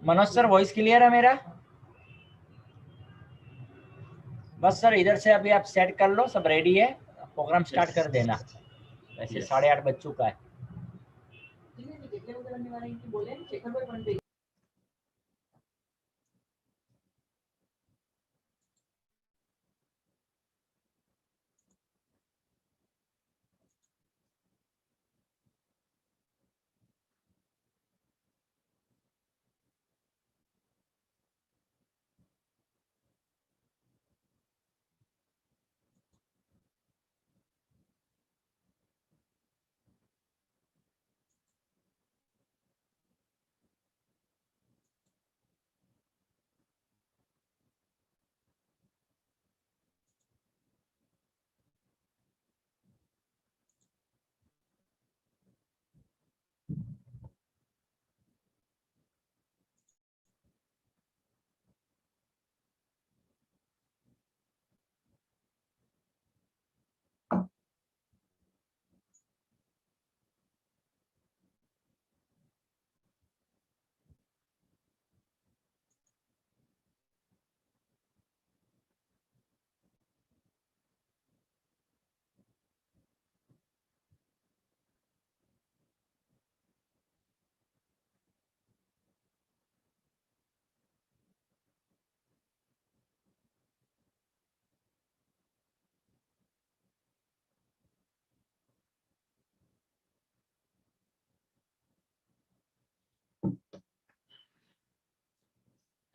Manoj sir voice clear है मेरा? बस सर इधर से अभी आप सेट कर लो, सब रेडी है, प्रोग्राम स्टार्ट कर देना। वैसे 8:30 बज चुका है।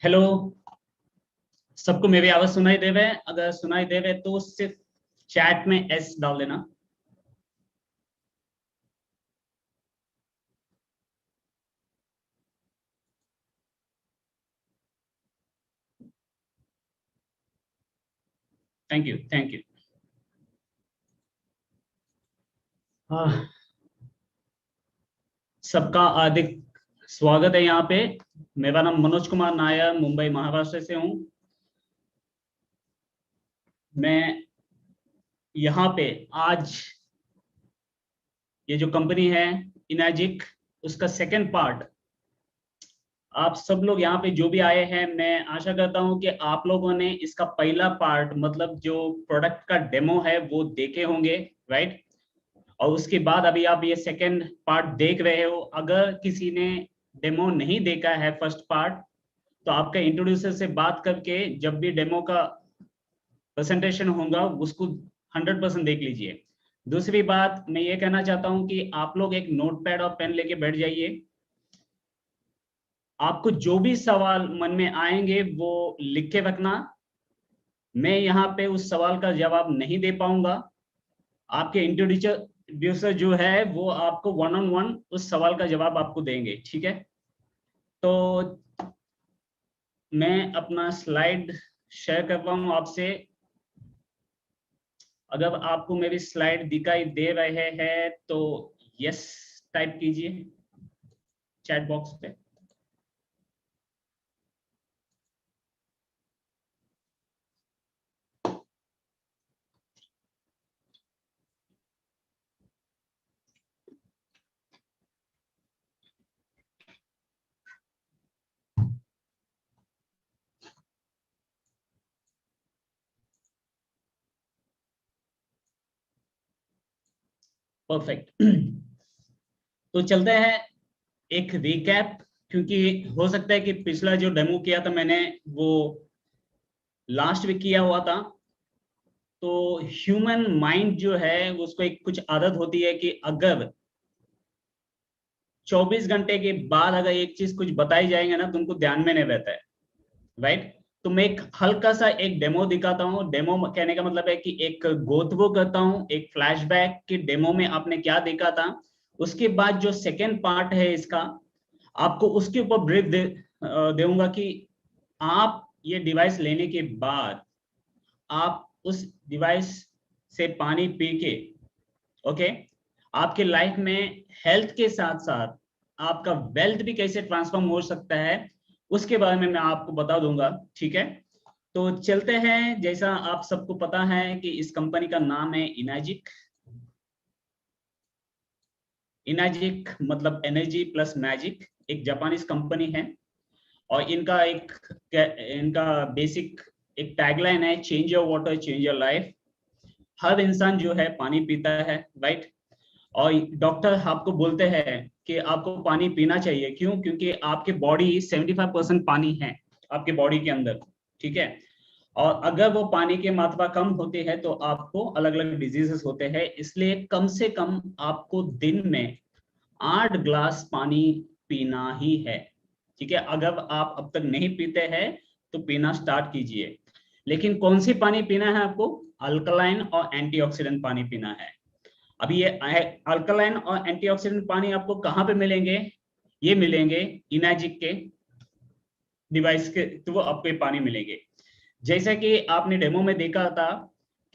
हेलो, सबको मेरी आवाज सुनाई देवे? अगर सुनाई देवे तो सिर्फ चैट में एस डाल देना। Thank you, thank you. सबका हार्दिक स्वागत है यहाँ पे। मेरा नाम मनोज कुमार नायर, मुंबई महाराष्ट्र से हूँ। मैं यहाँ पे आज ये जो कंपनी है इनर्जिक, उसका सेकंड पार्ट, आप सब लोग यहाँ पे जो भी आए हैं, मैं आशा करता हूँ कि आप लोगों ने इसका पहला पार्ट मतलब जो प्रोडक्ट का डेमो है वो देखे होंगे, राइट? और उसके बाद अभी आप ये सेकंड पार्ट देख रहे हो। अगर किसी ने डेमो नहीं देखा है फर्स्ट पार्ट, तो आपका इंट्रोड्यूसर से बात करके जब भी डेमो का प्रेजेंटेशन होगा उसको 100% देख लीजिए। दूसरी बात मैं ये कहना चाहता हूँ कि आप लोग एक नोटपैड और पेन लेके बैठ जाइए। आपको जो भी सवाल मन में आएंगे वो लिख के रखना। मैं यहाँ पे उस सवाल का जवाब नहीं दे पाऊंगा। आपके इंट्रोड्यूसर जो है वो आपको 1-on-1 उस सवाल का जवाब आपको देंगे, ठीक है? तो मैं अपना स्लाइड शेयर कर रहा हूँ आपसे। अगर आपको मेरी स्लाइड दिखाई दे रहे हैं तो यस टाइप कीजिए चैट बॉक्स पे। परफेक्ट। तो चलते हैं एक रिकैप, क्योंकि हो सकता है कि पिछला जो डेमो किया था मैंने वो लास्ट वीक किया हुआ था। तो ह्यूमन माइंड जो है उसको एक कुछ आदत होती है कि अगर 24 घंटे के बाद अगर एक चीज कुछ बताई जाएंगे ना तो उनको ध्यान में नहीं रहता है, राइट? तो मैं एक हल्का सा एक डेमो दिखाता हूँ। डेमो कहने का मतलब है कि एक गो थ्रू करता हूँ, एक फ्लैशबैक कि डेमो में आपने क्या देखा था। उसके बाद जो सेकेंड पार्ट है इसका, आपको उसके ऊपर ब्रीफ दूंगा कि आप ये डिवाइस लेने के बाद आप उस डिवाइस से पानी पी के, ओके, आपके लाइफ में हेल्थ के साथ साथ आपका वेल्थ भी कैसे ट्रांसफॉर्म हो सकता है उसके बारे में मैं आपको बता दूंगा, ठीक है? तो चलते हैं। जैसा आप सबको पता है कि इस कंपनी का नाम है इनर्जिक। इनर्जिक मतलब एनर्जी प्लस मैजिक, एक जापानीज कंपनी है। और इनका बेसिक एक टैगलाइन है, change your water change your life. हर इंसान जो है पानी पीता है, राइट। और डॉक्टर आपको बोलते हैं कि आपको पानी पीना चाहिए, क्यों? क्योंकि आपके बॉडी 75% पानी है आपके बॉडी के अंदर, ठीक है। और अगर वो पानी की मात्रा कम होती है तो आपको अलग अलग डिजीजेस होते हैं। इसलिए कम से कम आपको दिन में 8 ग्लास पानी पीना ही है, ठीक है। अगर आप अब तक नहीं पीते हैं तो पीना स्टार्ट कीजिए। लेकिन कौन सी पानी पीना है आपको? अल्कलाइन और एंटीऑक्सीडेंट पानी पीना है। अभी ये अल्कलाइन और एंटीऑक्सीडेंट पानी आपको कहाँ पे मिलेंगे? ये मिलेंगे इनर्जिक के डिवाइस के थ्रू आपको ये पानी मिलेंगे। जैसा कि आपने डेमो में देखा था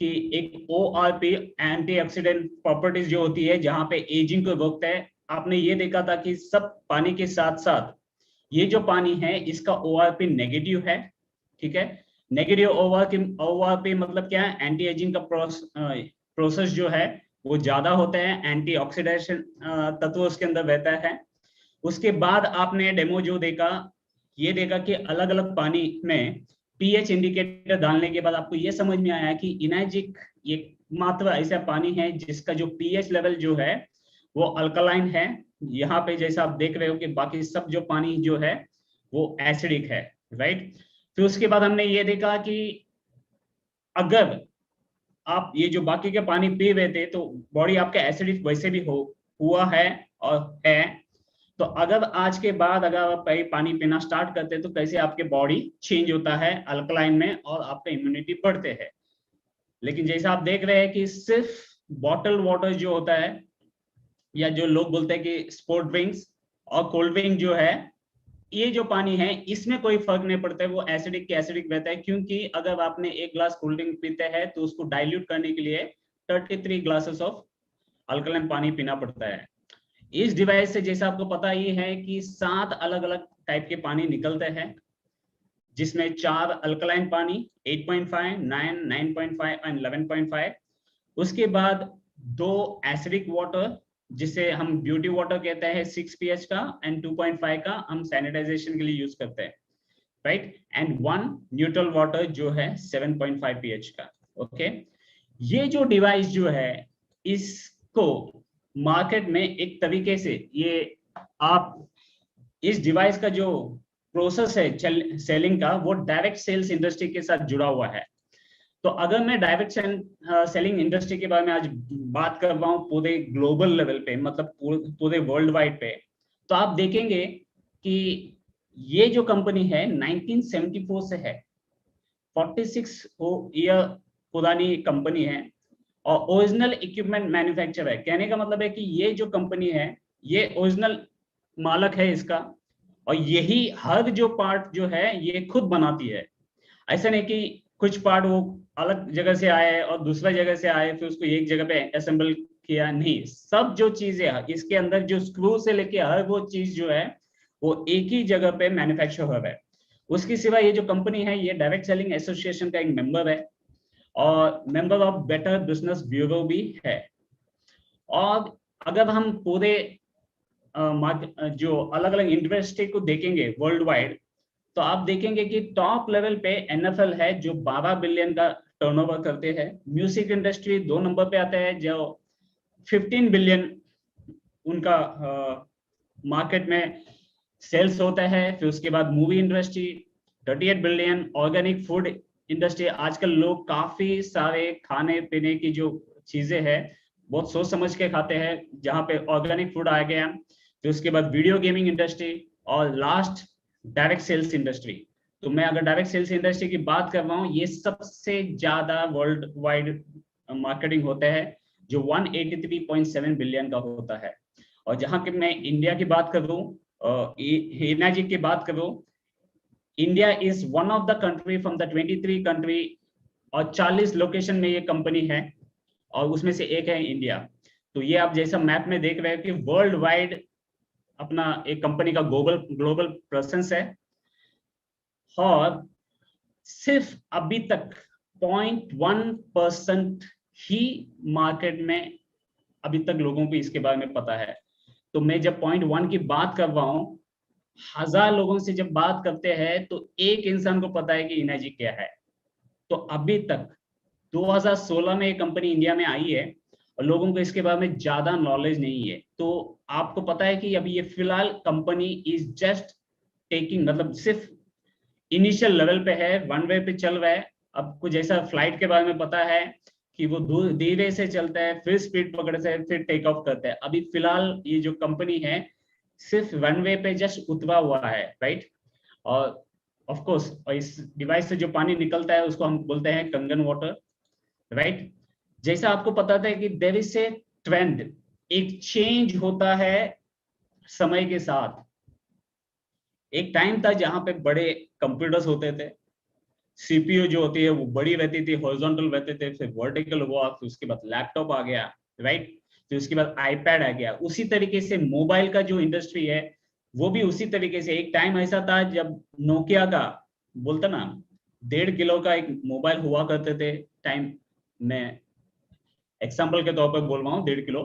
कि एक ORP एंटीऑक्सीडेंट प्रॉपर्टीज जो होती है जहां पे एजिंग को रोकता है, आपने ये देखा था कि सब पानी के साथ साथ ये जो पानी है इसका ORP नेगेटिव है, ठीक है। नेगेटिव ORP मतलब क्या है? एंटी एजिंग का प्रोसेस जो है वो ज्यादा होता है, एंटी ऑक्सीडेशन तत्व उसके अंदर रहता है। उसके बाद आपने डेमो जो देखा, ये देखा कि अलग अलग पानी में पीएच इंडिकेटर डालने के बाद आपको ये समझ में आया कि इनर्जिक ये मात्र ऐसा पानी है जिसका जो पीएच लेवल जो है वो अल्कलाइन है। यहाँ पे जैसा आप देख रहे हो कि बाकी सब जो पानी जो है वो एसिडिक है, राइट। फिर उसके बाद हमने ये देखा कि अगर आप ये जो बाकी के पानी पी रहे थे तो बॉडी आपका एसिडिक वैसे भी हुआ है और है। तो अगर आज के बाद अगर आप पानी पीना स्टार्ट करते हैं तो कैसे आपके बॉडी चेंज होता है अल्कलाइन में और आपका इम्यूनिटी बढ़ते है। लेकिन जैसा आप देख रहे हैं कि सिर्फ बॉटल वाटर जो होता है, या जो लोग बोलते हैं कि स्पोर्ट ड्रिंक्स और कोल्ड ड्रिंक जो है, ये जो पानी है इसमें कोई फर्क नहीं पड़ता है, वो एसिडिक के एसिडिक रहता है। क्योंकि अगर आपने एक ग्लास कोल्ड ड्रिंक पीते हैं तो उसको डाइल्यूट करने के लिए 33 ग्लासेस ऑफ अल्कलाइन पानी पीना पड़ता है। इस डिवाइस से जैसा आपको पता ही है कि 7 अलग अलग टाइप के पानी निकलते हैं, जिसमें 4 अल्कलाइन पानी 8.5, 9, 9.5 और 11.5। उसके बाद 2 एसिडिक वाटर जिसे हम ब्यूटी वाटर कहते हैं 6 pH का, एंड 2.5 का हम सैनिटाइजेशन के लिए यूज करते हैं, राइट। एंड 1 न्यूट्रल वाटर जो है 7.5 pH का, ओके। ये जो डिवाइस जो है इसको मार्केट में एक तरीके से ये आप इस डिवाइस का जो प्रोसेस है सेलिंग का वो डायरेक्ट सेल्स इंडस्ट्री के साथ जुड़ा हुआ है। तो अगर मैं डायरेक्ट सेलिंग इंडस्ट्री के बारे में आज बात कर रहा हूँ पूरे ग्लोबल लेवल पे, मतलब पूरे वर्ल्ड वाइड पे, तो आप देखेंगे कि ये जो कंपनी है 1974 से है, 46 ईयर पुरानी कंपनी है और ओरिजिनल इक्विपमेंट मैन्युफैक्चरर है। कहने का मतलब है कि ये जो कंपनी है ये ओरिजिनल मालक है इसका, और यही हर जो पार्ट जो है ये खुद बनाती है। ऐसा नहीं कि कुछ पार्ट वो अलग जगह से आए और दूसरा जगह से आए फिर उसको एक जगह पे असेंबल किया, नहीं। सब जो चीजें है इसके अंदर, जो स्क्रू से लेके हर वो चीज जो है वो एक ही जगह पे मैन्युफैक्चर हो रहा है। उसके सिवा ये जो कंपनी है ये डायरेक्ट सेलिंग एसोसिएशन का एक मेंबर है और member of better business bureau भी है। और अगर हम पूरे जो अलग अलग इंडस्ट्री को देखेंगे वर्ल्ड वाइड, तो आप देखेंगे कि टॉप लेवल पे NFL है जो 12 बिलियन का टर्नओवर करते हैं। म्यूजिक इंडस्ट्री 2 नंबर पे आता है जो 15 बिलियन उनका मार्केट में सेल्स होता है। फिर उसके बाद movie industry 38 billion. Organic food industry, आजकल लोग काफी सारे खाने पीने की जो चीजें हैं बहुत सोच समझ के खाते हैं, जहां पे ऑर्गेनिक फूड आ गया। फिर उसके बाद वीडियो गेमिंग इंडस्ट्री और लास्ट डायरेक्ट सेल्स इंडस्ट्री। तो मैं अगर डायरेक्ट सेल्स इंडस्ट्री की बात कर रहा हूँ, ये सबसे ज्यादा वर्ल्ड वाइड मार्केटिंग होता है जो 183.7 बिलियन का होता है। और जहां कि मैं इंडिया की बात करूं, एनर्जी की बात करूं, India is one of the country from the 23 country और 40 लोकेशन में ये कंपनी है और उसमें से एक है इंडिया। तो ये आप जैसा मैप में देख रहे हो कि वर्ल्ड वाइड अपना एक कंपनी का ग्लोबल प्रेजेंस है। और सिर्फ अभी तक 0.1% ही मार्केट में अभी तक लोगों को इसके बारे में पता है। तो मैं जब 0.1 की बात कर रहा हूं 1000 लोगों से जब बात करते हैं तो एक इंसान को पता है कि इनर्जी क्या है। तो अभी तक 2016 में ये कंपनी इंडिया में आई है और लोगों को इसके बारे में ज्यादा नॉलेज नहीं है। तो आपको पता है कि अभी ये फिलहाल कंपनी इज जस्ट टेकिंग, मतलब सिर्फ इनिशियल लेवल पे है, वन वे पे चल रहा है। अब कुछ ऐसा फ्लाइट के बारे में पता है कि वो धीरे से चलता है, फिर स्पीड पकड़ता है, फिर टेक ऑफ करता है। अभी फिलहाल ये जो कंपनी है सिर्फ वन वे पे जस्ट उतरा हुआ है, राइट। और ऑफ कोर्स इस डिवाइस से जो पानी निकलता है उसको हम बोलते हैं कंगन वाटर, राइट। जैसा आपको पता था कि देयर इज ए ट्रेंड, एक चेंज होता है समय के साथ। एक टाइम था जहां पे बड़े कंप्यूटर्स होते थे, सीपीयू जो होती है वो बड़ी रहती थी, हॉरिजॉन्टल रहते थे, फिर वर्टिकल हुआ, फिर उसके बाद लैपटॉप आ गया, राइट। फिर उसके बाद आईपैड आ गया। उसी तरीके से मोबाइल का जो इंडस्ट्री है वो भी उसी तरीके से, एक टाइम ऐसा था जब नोकिया का बोलता ना 1.5 किलो का एक मोबाइल हुआ करते थे टाइम में, एग्जाम्पल के तौर पर बोल रहा हूँ 1.5 kilo,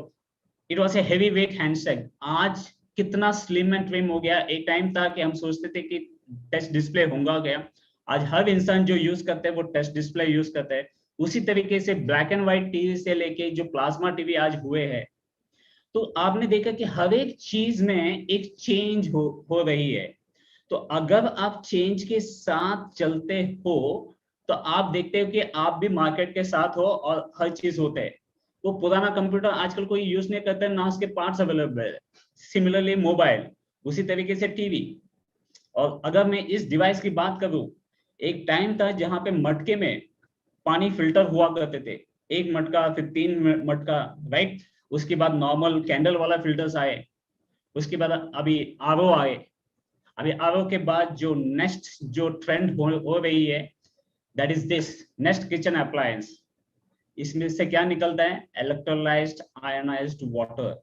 it was a heavy weight handset. आज कितना स्लिम एंड ट्रिम हो गया। एक टाइम था कि हम सोचते थे कि टच डिस्प्ले होगा क्या, आज हर इंसान जो यूज करते हैं वो टच डिस्प्ले यूज करते हैं। उसी तरीके से ब्लैक एंड व्हाइट टीवी से लेके जो प्लाज्मा टीवी आज हुए हैं, तो आपने देखा कि हर एक चीज में एक चेंज हो रही है। तो अगर आप चेंज के साथ चलते हो तो आप देखते हो कि आप भी मार्केट के साथ हो और हर चीज होते है। वो पुराना कंप्यूटर आजकल कोई यूज नहीं करता, ना उसके पार्ट्स अवेलेबल है। सिमिलरली मोबाइल, उसी तरीके से टीवी। और अगर मैं इस डिवाइस की बात करूं, एक टाइम था जहां पे मटके में पानी फिल्टर हुआ करते थे, एक मटका, फिर 3 मटका, राइट। उसके बाद नॉर्मल कैंडल वाला फिल्टर्स आए, उसके बाद अभी आरओ आए। अभी आरओ के बाद जो नेक्स्ट जो ट्रेंड हो रही है, that is this next kitchen appliance. इसमें से क्या निकलता है? Electrolysed ionised water,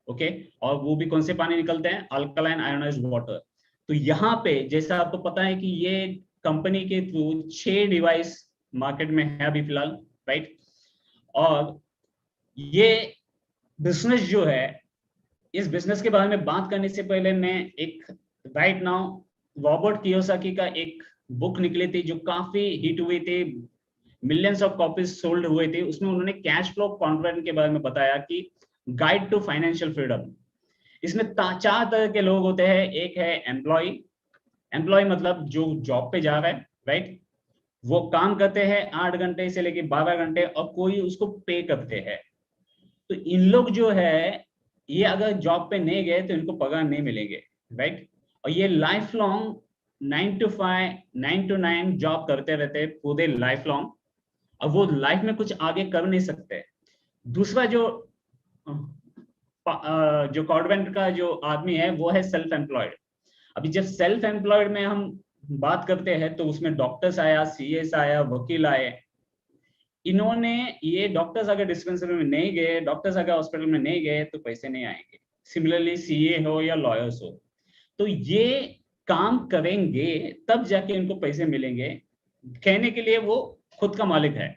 okay. और वो भी कौन से पानी निकलते हैं? Alkaline ionised water. तो यहाँ पे जैसा आपको पता है कि ये कंपनी के थ्रू 6 डिवाइस मार्केट में है अभी फिलहाल, राइट। और ये बिजनेस जो है, इस बिजनेस के बारे में बात करने से पहले मैं एक राइट नाउ रॉबर्ट कियोसाकी का एक बुक निकली थी जो काफी हिट हुई थी, मिलियंस ऑफ कॉपीज सोल्ड हुए थे। उसमें उन्होंने कैश फ्लो कॉन्ट्रैक्ट के बारे में बताया कि गाइड टू फाइनेंशियल फ्रीडम। इसमें 4 तरह के लोग होते हैं। एक है एम्प्लॉय, एम्प्लॉय मतलब जो जॉब पे जा रहा है, राइट। वो काम करते हैं 8 घंटे से लेके 12 घंटे और कोई उसको पे करते हैं। तो इन लोग जो है, ये अगर जॉब पे नहीं गए तो इनको पगार नहीं मिलेंगे, राइट। और ये life long 9 to 5, 9 to 9 job करते रहते पूरे लाइफ लॉन्ग। अब वो लाइफ में कुछ आगे कर नहीं सकते। दूसरा जो कॉर्डवेंट का जो आदमी है वो है सेल्फ एम्प्लॉयड। अभी जब सेल्फ एम्प्लॉयड में हम बात करते हैं तो उसमें डॉक्टर्स आया, सीएस आया, वकील आए। इन्होंने, ये डॉक्टर्स अगर डिस्पेंसरी में नहीं गए, डॉक्टर्स अगर हॉस्पिटल में नहीं गए तो पैसे नहीं आएंगे। सिमिलरली सीए हो या लॉयर्स हो, तो ये काम करेंगे तब जाके इनको पैसे मिलेंगे। कहने के लिए वो खुद का मालिक है,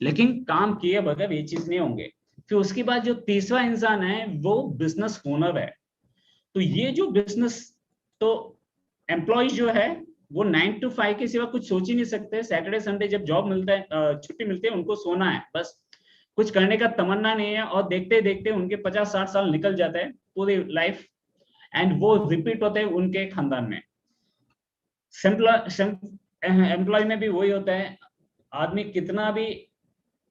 लेकिन काम किए बगैर ये चीज नहीं होंगे। फिर उसके बाद जो तीसरा इंसान है वो बिजनेस ओनर है। तो ये जो बिजनेस, तो एम्प्लॉय जो है वो 9 to 5 के सिवा कुछ सोच ही नहीं सकते। सैटरडे संडे जब जॉब मिलता है, छुट्टी मिलती है, उनको सोना है बस, कुछ करने का तमन्ना नहीं है। और देखते देखते उनके 50-60 साल निकल जाते हैं, पूरी लाइफ, एंड वो रिपीट होते हैं उनके खानदान में। एम्प्लॉय में भी वही होता है। आदमी कितना भी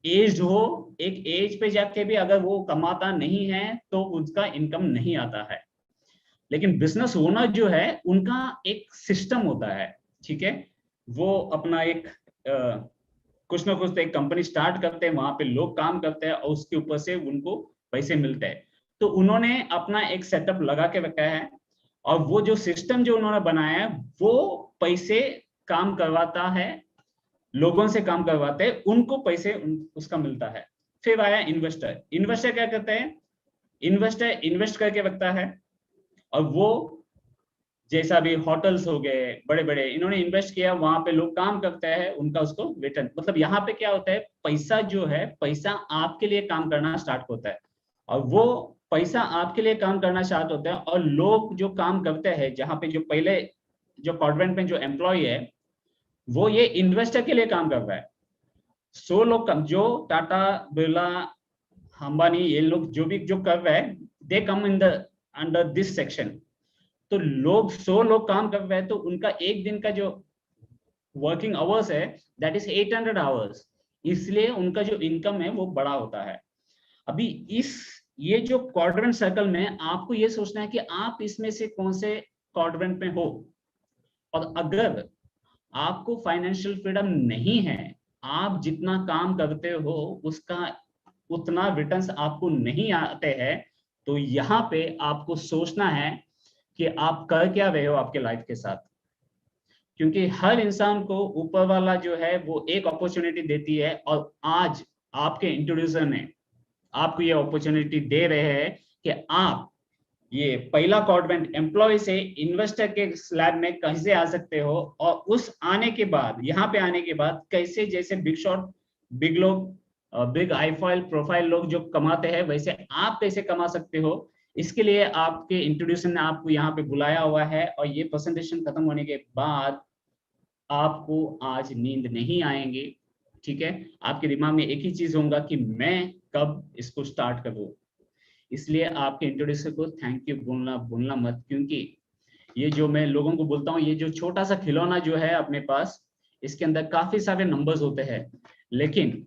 एज हो, एक एज पे जाके भी अगर वो कमाता नहीं है तो उसका इनकम नहीं आता है। लेकिन बिजनेस ओनर जो है उनका एक सिस्टम होता है, ठीक है। वो अपना एक कुछ ना कुछ एक कंपनी स्टार्ट करते हैं, वहां पे लोग काम करते हैं और उसके ऊपर से उनको पैसे मिलते हैं। तो उन्होंने अपना एक सेटअप लगा के रखा है और वो जो सिस्टम जो उन्होंने बनाया है वो पैसे काम करवाता है, लोगों से काम करवाते हैं, उनको पैसे उसका मिलता है। फिर आया इन्वेस्टर। इन्वेस्टर क्या करते हैं? इन्वेस्टर इन्वेस्ट करके रखता है और वो जैसा भी होटल्स हो गए बड़े बड़े, इन्होंने इन्वेस्ट किया, वहां पे लोग काम करते हैं, उनका उसको रिटर्न, मतलब यहाँ पे क्या होता है, पैसा जो है, पैसा आपके लिए काम करना स्टार्ट होता है और वो पैसा आपके लिए काम करना स्टार्ट होता है, और लोग जो काम करते हैं, जहां पे जो पहले जो क्वाड्रेंट में जो एम्प्लॉय है वो ये इन्वेस्टर के लिए काम कर रहा है। 100 लोग जो टाटा, बिरला, अंबानी, ये लोग जो भी जो कर रहे हैं, they come in the under this section. तो लोग 100 लोग काम कर रहे हैं, तो उनका एक दिन का जो वर्किंग आवर्स है दैट इज 800 आवर्स, इसलिए उनका जो इनकम है वो बड़ा होता है। अभी ये जो क्वाड्रेंट सर्कल में आपको ये सोचना है कि आप इसमें से कौन से क्वाड्रेंट में हो, और अगर आपको फाइनेंशियल फ्रीडम नहीं है, आप जितना काम करते हो उसका उतना रिटर्न्स आपको नहीं आते हैं, तो यहाँ पे आपको सोचना है कि आप कर क्या रहे हो आपके लाइफ के साथ। क्योंकि हर इंसान को ऊपर वाला जो है वो एक अपॉर्चुनिटी देती है, और आज आपके इंट्रोड्यूसर ने आपको ये अपॉर्चुनिटी दे रहे हैं कि आप ये पहला क्वाड्रेंट एम्प्लॉय से इन्वेस्टर के स्लैब में कैसे आ सकते हो, और उस आने के बाद, यहाँ पे आने के बाद कैसे, जैसे बिग शॉट, बिग लोग, बिग हाई प्रोफाइल लोग जो कमाते हैं, वैसे आप कैसे कमा सकते हो। इसके लिए आपके इंट्रोड्यूशन ने आपको यहाँ पे बुलाया हुआ है, और ये प्रेजेंटेशन खत्म होने के बाद आपको आज नींद नहीं आएंगे, ठीक है। आपके दिमाग में एक ही चीज होगा कि मैं कब इसको स्टार्ट करूं। इसलिए आपके इंट्रोड्यूसर को थैंक यू बोलना मत, क्योंकि ये जो मैं लोगों को बोलता हूँ, ये जो छोटा सा खिलौना जो है अपने पास, इसके अंदर काफी सारे नंबर्स होते हैं, लेकिन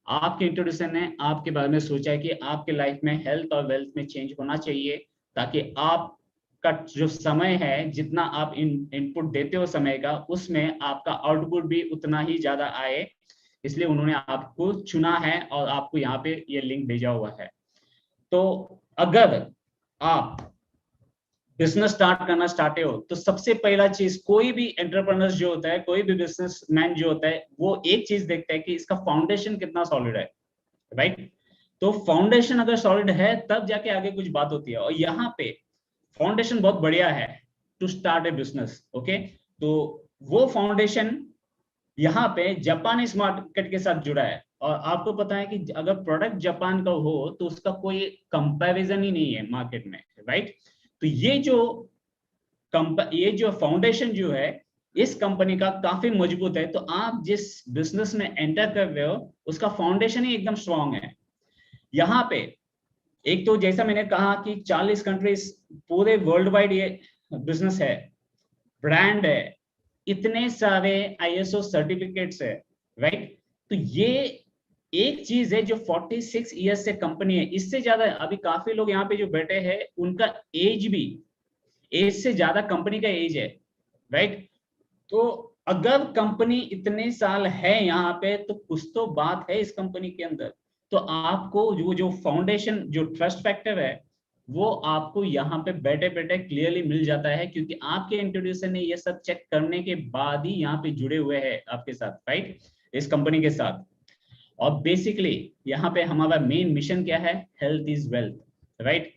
आपके इंट्रोड्यूसर ने आपके बारे में सोचा है कि आपके लाइफ में हेल्थ और वेल्थ में चेंज होना चाहिए, ताकि आपका जो समय है, जितना आप इनपुट देते हो समय का, उसमें आपका आउटपुट भी उतना ही ज्यादा आए। इसलिए उन्होंने आपको चुना है और आपको यहाँ पे ये लिंक भेजा हुआ है। तो अगर आप बिजनेस स्टार्ट करना चाहते हो, तो सबसे पहला चीज, कोई भी एंटरप्रेन्योर जो होता है, कोई भी बिजनेसमैन जो होता है, वो एक चीज देखता है कि इसका फाउंडेशन कितना सॉलिड है, राइट। तो फाउंडेशन अगर सॉलिड है तब जाके आगे कुछ बात होती है, और यहाँ पे फाउंडेशन बहुत बढ़िया है to start a business, okay. तो वो फाउंडेशन यहाँ पे जापानीज मार्केट के साथ जुड़ा है, और आपको पता है कि अगर प्रोडक्ट जापान का हो तो उसका कोई कंपैरिजन ही नहीं है मार्केट में, राइट। तो ये जो फाउंडेशन जो है इस कंपनी का काफी मजबूत है। तो आप जिस बिजनेस में एंटर कर रहे हो उसका फाउंडेशन ही एकदम स्ट्रांग है। यहाँ पे एक तो जैसा मैंने कहा कि 40 कंट्रीज, पूरे वर्ल्ड वाइड ये बिजनेस है, ब्रांड है, इतने सारे ISO सर्टिफिकेट्स है, राइट। तो ये एक चीज है जो 46 ईयर्स से कंपनी है, इससे ज्यादा अभी काफी लोग यहाँ पे जो बैठे हैं उनका एज से ज्यादा कंपनी का एज है, राइट। तो अगर कंपनी इतने साल है यहाँ पे, तो कुछ तो बात है इस कंपनी के अंदर। तो आपको जो फाउंडेशन, जो ट्रस्ट फैक्टर है, वो आपको यहाँ पे बैठे बैठे क्लियरली मिल जाता है, क्योंकि आपके इंट्रोड्यूसर ने ये सब चेक करने के बाद ही यहाँ पे जुड़े हुए हैं आपके साथ, राइट, इस कंपनी के साथ। और बेसिकली यहाँ पे हमारा मेन मिशन क्या है, हेल्थ इज वेल्थ, राइट।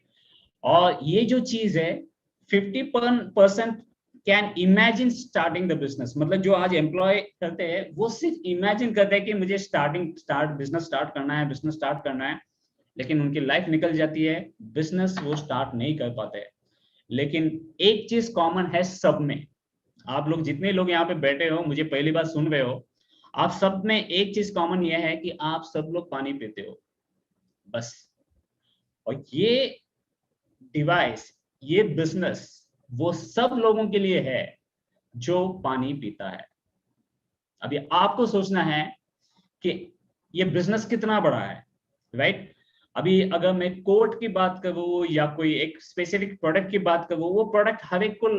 और ये जो चीज है 50% can imagine starting the business, मतलब जो आज एम्प्लॉय करते हैं वो सिर्फ इमेजिन करते हैं कि मुझे बिजनेस स्टार्ट करना है, लेकिन उनकी लाइफ निकल जाती है, बिजनेस वो स्टार्ट नहीं कर पाते। लेकिन एक चीज कॉमन है सब में, आप लोग जितने लोग यहाँ पे बैठे हो, मुझे पहली बार सुन रहे हो, आप सब में एक चीज कॉमन ये है कि आप सब लोग पानी पीते हो, बस। और ये डिवाइस, ये बिजनेस वो सब लोगों के लिए है जो पानी पीता है। अभी आपको सोचना है कि ये बिजनेस कितना बड़ा है, राइट। अभी अगर मैं कोट की बात करूं या कोई एक स्पेसिफिक प्रोडक्ट की बात करूं, वो प्रोडक्ट हर एक को,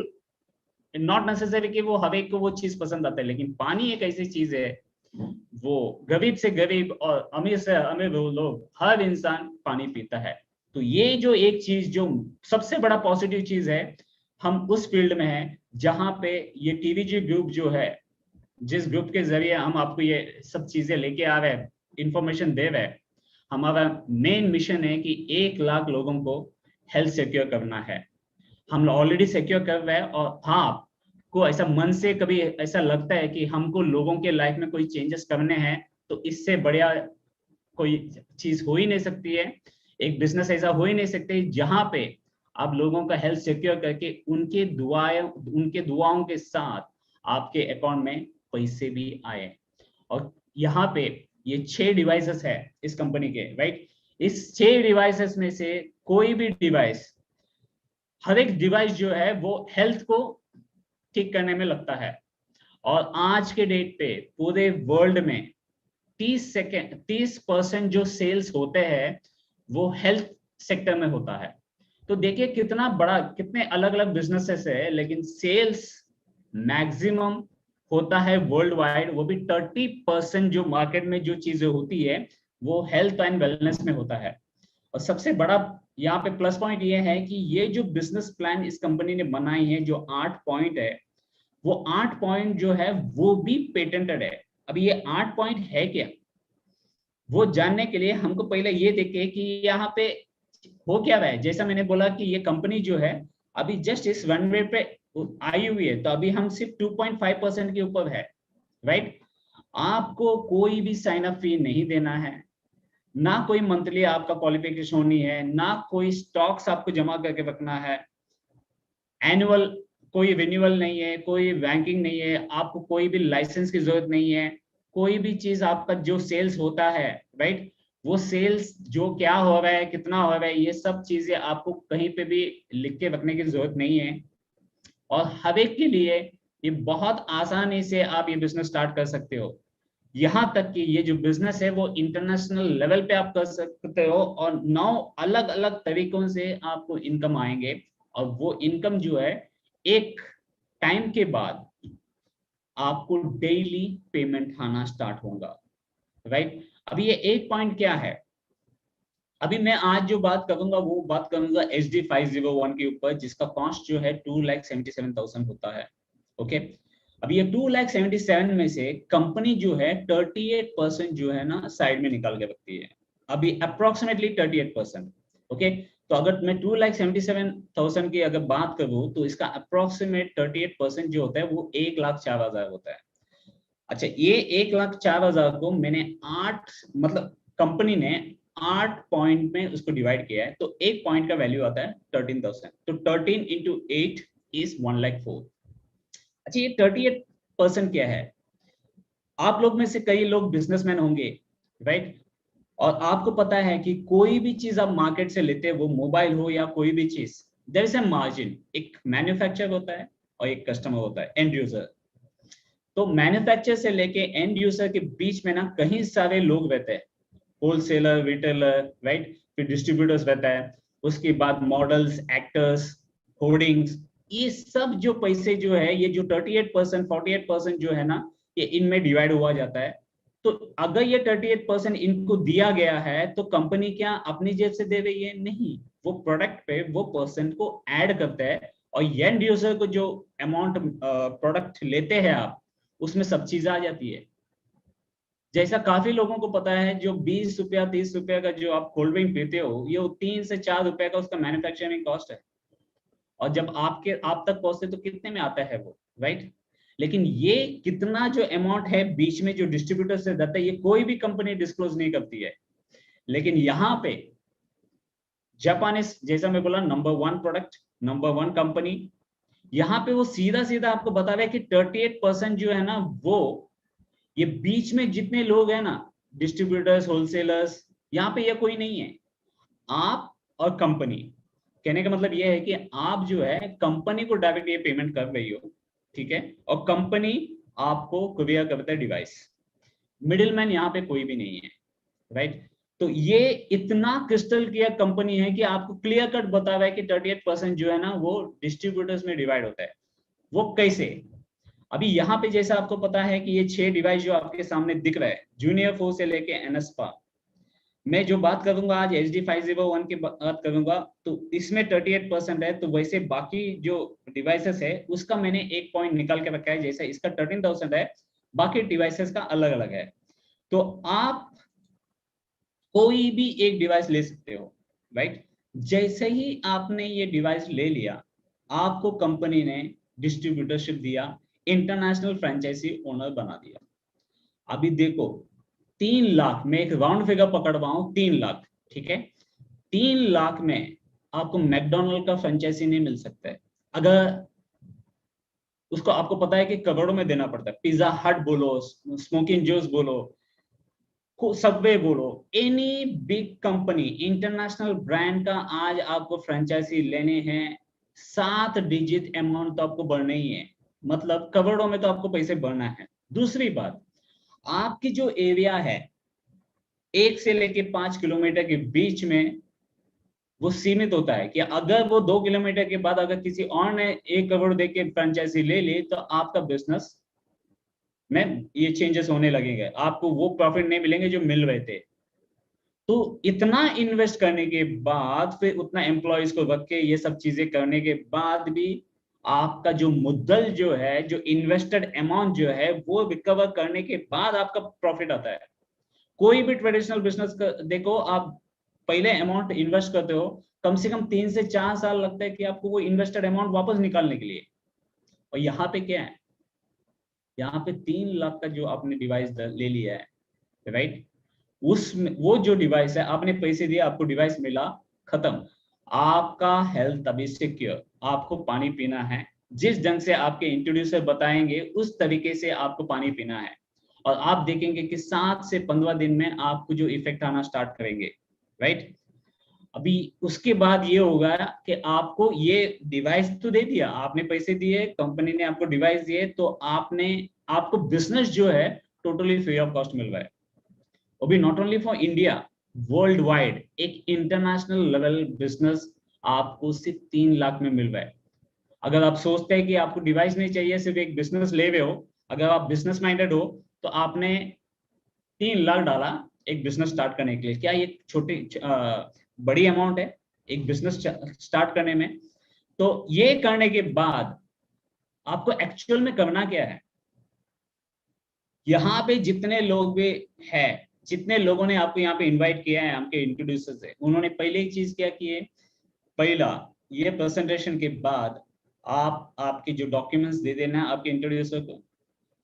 नॉट नेसेसरी कि वो हर एक को वो चीज पसंद आता है, लेकिन पानी एक ऐसी चीज है, वो गरीब से गरीब और अमीर से अमीर लोग, हर इंसान पानी पीता है। तो ये जो एक चीज, जो सबसे बड़ा पॉजिटिव चीज है, हम उस फील्ड में हैं जहां पे ये TVG ग्रुप जो है, जिस ग्रुप के जरिए हम आपको ये सब चीजें लेके आ रहे हैं, इंफॉर्मेशन दे रहे हैं, हमारा मेन मिशन है कि 1 लाख लोगों को हेल्थ सिक्योर करना है। हम ऑलरेडी सिक्योर कर रहे हैं, और हाँ, आपको ऐसा मन से कभी ऐसा लगता है कि हमको लोगों के लाइफ में कोई चेंजेस करने हैं, तो इससे बढ़िया कोई चीज हो ही नहीं सकती है एक बिजनेस ऐसा हो ही नहीं सकते जहां पे आप लोगों का हेल्थ सिक्योर करके उनके दुआओं के साथ आपके अकाउंट में पैसे भी आए। और यहाँ पे ये 6 डिवाइसेस है इस कंपनी के, राइट। इस 6 डिवाइसेस में से कोई भी डिवाइस, हर एक डिवाइस जो है वो हेल्थ को ठीक करने में लगता है। और आज के डेट पे पूरे वर्ल्ड में 30% जो सेल्स होते हैं वो हेल्थ सेक्टर में होता है। तो देखिए कितना बड़ा, कितने अलग अलग बिजनेसेस है, लेकिन सेल्स मैक्सिमम होता है वर्ल्ड वाइड, वो भी 30% जो मार्केट में जो चीजें होती है वो हेल्थ एंड वेलनेस में होता है। और सबसे बड़ा यहाँ पे प्लस पॉइंट ये है कि ये जो बिजनेस प्लान इस कंपनी ने बनाई है, जो 8 पॉइंट है, वो 8 पॉइंट जो है वो भी पेटेंटेड है। अब ये 8 पॉइंट है क्या, वो जानने के लिए हमको पहले ये देखे कि यहाँ पे हो क्या रहा है। जैसा मैंने बोला कि ये कंपनी जो है अभी जस्ट इस रनवे पे आई हुई है, तो अभी हम सिर्फ 2.5% के ऊपर है, राइट। आपको कोई भी साइन अप फी नहीं देना है, ना कोई मंथली आपका क्वालिफिकेशन होनी है, ना कोई स्टॉक्स आपको जमा करके रखना है, एनुअल कोई रिन्यूअल नहीं है, कोई रैंकिंग नहीं है, आपको कोई भी लाइसेंस की जरूरत नहीं है। कोई भी चीज आपका जो सेल्स होता है, राइट, वो सेल्स जो क्या हो रहा है, कितना हो रहा है, ये सब चीजें आपको कहीं पे भी लिख के रखने की जरूरत नहीं है। और हर एक के लिए ये बहुत आसानी से आप ये बिजनेस स्टार्ट कर सकते हो। यहाँ तक कि ये जो बिजनेस है वो इंटरनेशनल लेवल पे आप कर सकते हो, और 9 अलग अलग तरीकों से आपको इनकम आएंगे। और वो इनकम जो है एक टाइम के बाद आपको डेली पेमेंट आना स्टार्ट होगा, राइट। अभी ये 1 पॉइंट क्या है, अभी मैं आज जो बात करूंगा वो बात करूंगा HD501 के ऊपर, जिसका कॉस्ट जो है 2,77,000 होता है। ओके, अभी ये 2,77,000 में से कंपनी जो है 38% जो है ना साइड में निकाल के रखती है, अभी अप्रोक्सीमेटली 38%। ओके, तो अगर मैं 2,77,000 की अगर बात करूं तो इसका अप्रोक्सीमेट 38% जो होता है वो 1,04,000 होता है। अच्छा, ये 1,04,000 को मैंने 8 मतलब कंपनी ने 8 पॉइंट में उसको डिवाइड किया है, तो एक पॉइंट का वैल्यू आता है 13,000, तो 13 into 8 is 1,04,000। अच्छा, ये 38% क्या है? आप लोग में से कई लोग बिजनेसमैन होंगे, राइट, और आपको पता है कि कोई भी चीज आप मार्केट से लेते हैं, वो मोबाइल हो या कोई भी चीज, देयर इज अ मार्जिन। एक मैन्युफैक्चरर होता है और एक कस्टमर होता है, एंड यूजर। तो मैन्युफैक्चरर से लेके एंड यूजर के बीच में ना कई सारे लोग रहते हैं, होलसेलर, रिटेलर, राइट, फिर डिस्ट्रीब्यूटर्स रहता है, उसके बाद मॉडल्स, एक्टर्स, होर्डिंग्स, ये सब जो पैसे जो है, ये जो 38% 48% जो है ना, ये इनमें डिवाइड हुआ जाता है। तो अगर ये 38% इनको दिया गया है तो कंपनी क्या अपनी जेब से दे रही है? नहीं, वो प्रोडक्ट पे वो परसेंट को ऐड करता है, और एंड यूजर को जो अमाउंट प्रोडक्ट लेते हैं आप, उसमें सब चीज आ जाती है। जैसा काफी लोगों को पता है, जो 20 रुपया 30 रुपया का जो आप कोल्ड ड्रिंक पीते हो, ये 3 से 4 रुपए का उसका मैन्युफैक्चरिंग कॉस्ट है, और जब आप तक पहुंचते तो कितने में आता है वो, राइट। लेकिन ये कितना जो अमाउंट है बीच में जो डिस्ट्रीब्यूटर से जाता है, ये कोई भी कंपनी डिस्क्लोज नहीं करती है। लेकिन यहाँ पे जापानीज, जैसा मैं बोला, नंबर 1 प्रोडक्ट, नंबर 1 कंपनी, यहाँ पे वो सीधा सीधा आपको बता रहा है कि 38% जो है ना, वो ये बीच में जितने लोग हैं ना, डिस्ट्रीब्यूटर्स, होलसेलर्स, यहाँ पे ये कोई नहीं है, आप और कंपनी। कहने का मतलब ये है कि आप जो है कंपनी को डायरेक्ट ये पेमेंट कर रही हो, ठीक है, और कंपनी आपको कुरियर करता है डिवाइस, मिडिलमैन यहाँ पे कोई भी नहीं है, राइट। तो ये इतना क्रिस्टल क्लियर कंपनी है कि आपको क्लियर कट बता रहा है कि 38% जो है ना वो डिस्ट्रीब्यूटर्स में डिवाइड होता है। वो कैसे? अभी यहाँ पे जैसा आपको पता है कि ये 6 डिवाइस जो आपके सामने दिख रहा है, जूनियर 4 से लेके एनएसपा, मैं जो बात करूंगा आज HD501 की बात करूंगा, तो इसमें 38% है। तो वैसे बाकी जो डिवाइसेस है उसका मैंने एक पॉइंट निकाल के रखा है, जैसे इसका 13,000 है, बाकी डिवाइसेस का अलग अलग है। तो आप कोई भी एक डिवाइस ले सकते हो, राइट। जैसे ही आपने ये डिवाइस ले लिया, आपको कंपनी ने डिस्ट्रीब्यूटरशिप दिया, इंटरनेशनल फ्रेंचाइजी ओनर बना दिया। अभी देखो 3 लाख, मैं एक राउंड फिगर पकड़ रहा हूं, 3 लाख, ठीक है, 3 लाख में आपको मैकडोनल्ड का फ्रेंचाइजी नहीं मिल सकता है। अगर उसको आपको पता है कि करोड़ों में देना पड़ता है। पिज्जा हट बोलो, स्मोकिंग जोस बोलो, सबवे बोलो, any big company, international brand का आज आपको फ्रेंचाइजी लेने हैं, 7 डिजिट अमाउंट तो आपको बढ़ना ही है, मतलब करोड़ों में तो आपको पैसे बढ़ना है। दूसरी बात, आपकी जो एरिया है 1 से लेके 5 किलोमीटर के बीच में वो सीमित होता है कि अगर वो 2 किलोमीटर के बाद अगर किसी और ने 1 करोड़ देके फ्रेंचाइजी ले ली तो आपका बिजनेस में ये चेंजेस होने लगेंगे, आपको वो प्रॉफिट नहीं मिलेंगे जो मिल रहे थे। तो इतना इन्वेस्ट करने के बाद, फिर उतना एम्प्लॉयज को रख के ये सब चीजें करने के बाद भी आपका जो मुद्दल जो है, जो इन्वेस्टेड अमाउंट जो है, वो रिकवर करने के बाद आपका प्रॉफिट आता है। कोई भी ट्रेडिशनल बिजनेस देखो, आप पहले अमाउंट इन्वेस्ट करते हो, कम से कम 3 से 4 साल लगता है कि आपको वो इन्वेस्टेड अमाउंट वापस निकालने के लिए। और यहाँ पे क्या है, यहाँ पे 3 लाख का जो आपने डिवाइस ले लिया है, राइट, उसमें वो जो डिवाइस है, आपने पैसे दिए, आपको डिवाइस मिला, खत्म। आपका हेल्थ अभी सिक्योर। आपको पानी पीना है, जिस ढंग से आपके इंट्रोड्यूसर बताएंगे उस तरीके से आपको पानी पीना है, और आप देखेंगे कि 7 से 15 दिन में आपको जो इफेक्ट आना स्टार्ट करेंगे, राइट। अभी उसके बाद ये होगा कि आपको ये डिवाइस तो दे दिया, आपने पैसे दिए, कंपनी ने आपको डिवाइस दिए, तो आपको बिजनेस जो है टोटली फ्री ऑफ कॉस्ट मिल रहा है। अभी not only for India, world wide एक इंटरनेशनल लेवल बिजनेस आपको सिर्फ 3 लाख में मिल रहा है। अगर आप सोचते हैं कि आपको डिवाइस नहीं चाहिए, सिर्फ एक बिजनेस ले रहे हो, अगर आप बिजनेस माइंडेड हो, तो आपने 3 लाख डाला एक बिजनेस स्टार्ट करने के लिए। क्या ये छोटी बड़ी अमाउंट है एक बिजनेस स्टार्ट करने में? तो ये करने के बाद आपको एक्चुअल में करना क्या है? यहाँ पे जितने लोग भी है, जितने लोगों ने आपको यहाँ पे इनवाइट किया है, आपके इंट्रोड्यूसर से, उन्होंने पहले एक चीज क्या की है, पहला ये प्रेजेंटेशन के बाद आपके जो डॉक्यूमेंट्स दे देना आपके इंट्रोड्यूसर को,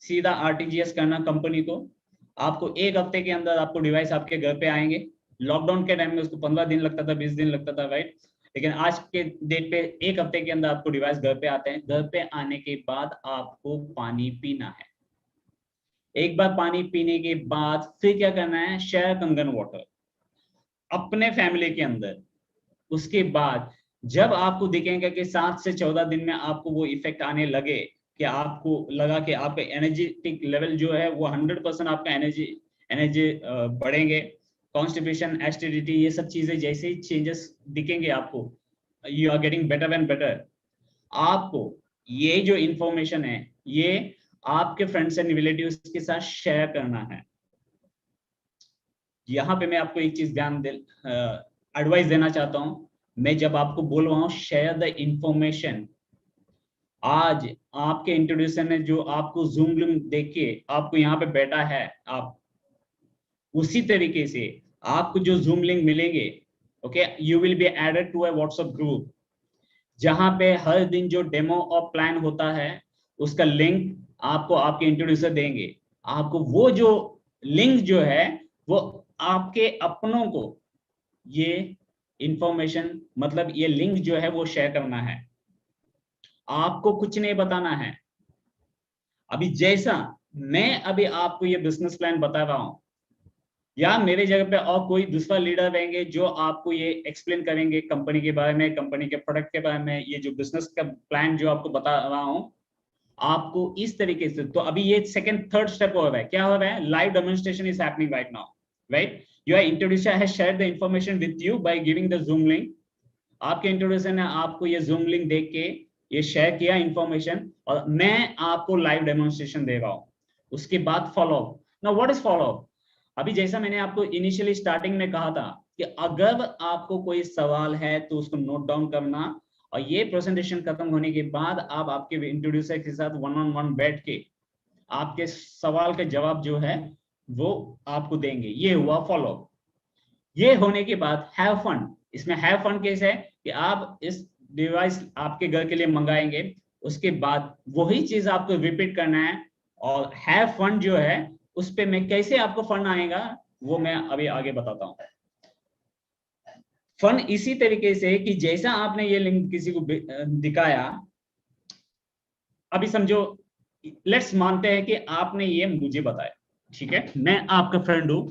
सीधा आरटीजीएस करना कंपनी को। आपको 1 हफ्ते के अंदर आपको डिवाइस आपके घर पे आएंगे। लॉकडाउन के टाइम में उसको 15 दिन लगता था, 20 दिन लगता था, राइट, लेकिन आज के डेट पे 1 हफ्ते के अंदर आपको डिवाइस घर पे आते हैं। घर पे आने के बाद आपको पानी पीना है। एक बार पानी पीने के बाद फिर क्या करना है, शेयर कंगन वाटर अपने फैमिली के अंदर। उसके बाद जब आपको दिखेगा कि 7 से 14 दिन में आपको वो इफेक्ट आने लगे, कि आपको लगा कि आपका एनर्जेटिक लेवल जो है वो 100% आपका एनर्जी बढ़ेंगे, कॉन्स्टिपेशन, एसिडिटी, ये सब चीजें जैसे ही चेंजेस दिखेंगे आपको, you are getting better and better. आपको ये जो इंफॉर्मेशन है ये आपके फ्रेंड्स एंड रिलेटिव्स के साथ शेयर करना है। यहाँ पे मैं आपको एक चीज एडवाइस देना चाहता हूँ। मैं जब आपको बोल रहा हूँ शेयर द इंफॉर्मेशन, आज आपके इंट्रोड्यूसर ने जो आपको जूम लिंक देख के आपको यहाँ पे बैठा है, आप उसी तरीके से आपको जो जूम लिंक मिलेंगे, okay, you will be added to a WhatsApp group, जहां पे हर दिन जो डेमो और प्लान होता है उसका लिंक आपको आपके इंट्रोड्यूसर देंगे। आपको वो जो लिंक जो है वो आपके अपनों को ये इंफॉर्मेशन, मतलब ये लिंक जो है वो शेयर करना है। आपको कुछ नहीं बताना है। अभी जैसा मैं अभी आपको ये बिजनेस प्लान बता रहा हूं, या मेरे जगह पे और कोई दूसरा लीडर रहेंगे जो आपको ये एक्सप्लेन करेंगे कंपनी के बारे में, कंपनी के प्रोडक्ट के बारे में, ये जो बिजनेस का प्लान जो आपको बता रहा हूं आपको इस तरीके से। तो अभी ये सेकंड थर्ड स्टेप हो रहा है। क्या हो रहा है? Live demonstration is happening right now, right. Your introducer has shared the information with you by giving the zoom link. आपके इंट्रोड्यूसर ने आपको ये जूम लिंक देख के ये शेयर किया इंफॉर्मेशन, और मैं आपको लाइव डेमोन्स्ट्रेशन दे रहा हूं। उसके बाद follow up. Now what is follow up? अभी जैसा मैंने आपको इनिशियली स्टार्टिंग में कहा था कि अगर आपको कोई सवाल है तो उसको नोट डाउन करना, और ये प्रेजेंटेशन खत्म होने के बाद आप आपके इंट्रोड्यूसर के साथ 1-on-1 बैठ के आपके सवाल के जवाब जो है वो आपको देंगे। ये हुआ फॉलो अप। ये होने के बाद हैव फन। इसमें हैव फन कैसे है कि आप इस डिवाइस आपके घर के लिए मंगाएंगे, उसके बाद वही चीज आपको रिपीट करना है। और हैव फन जो है उस पे मैं कैसे आपको फन आएगा वो मैं अभी आगे बताता हूँ। फन इसी तरीके से कि जैसा आपने ये लिंक किसी को दिखाया, अभी समझो लेट्स मानते हैं कि आपने ये मुझे बताया, ठीक है, मैं आपका फ्रेंड हूं,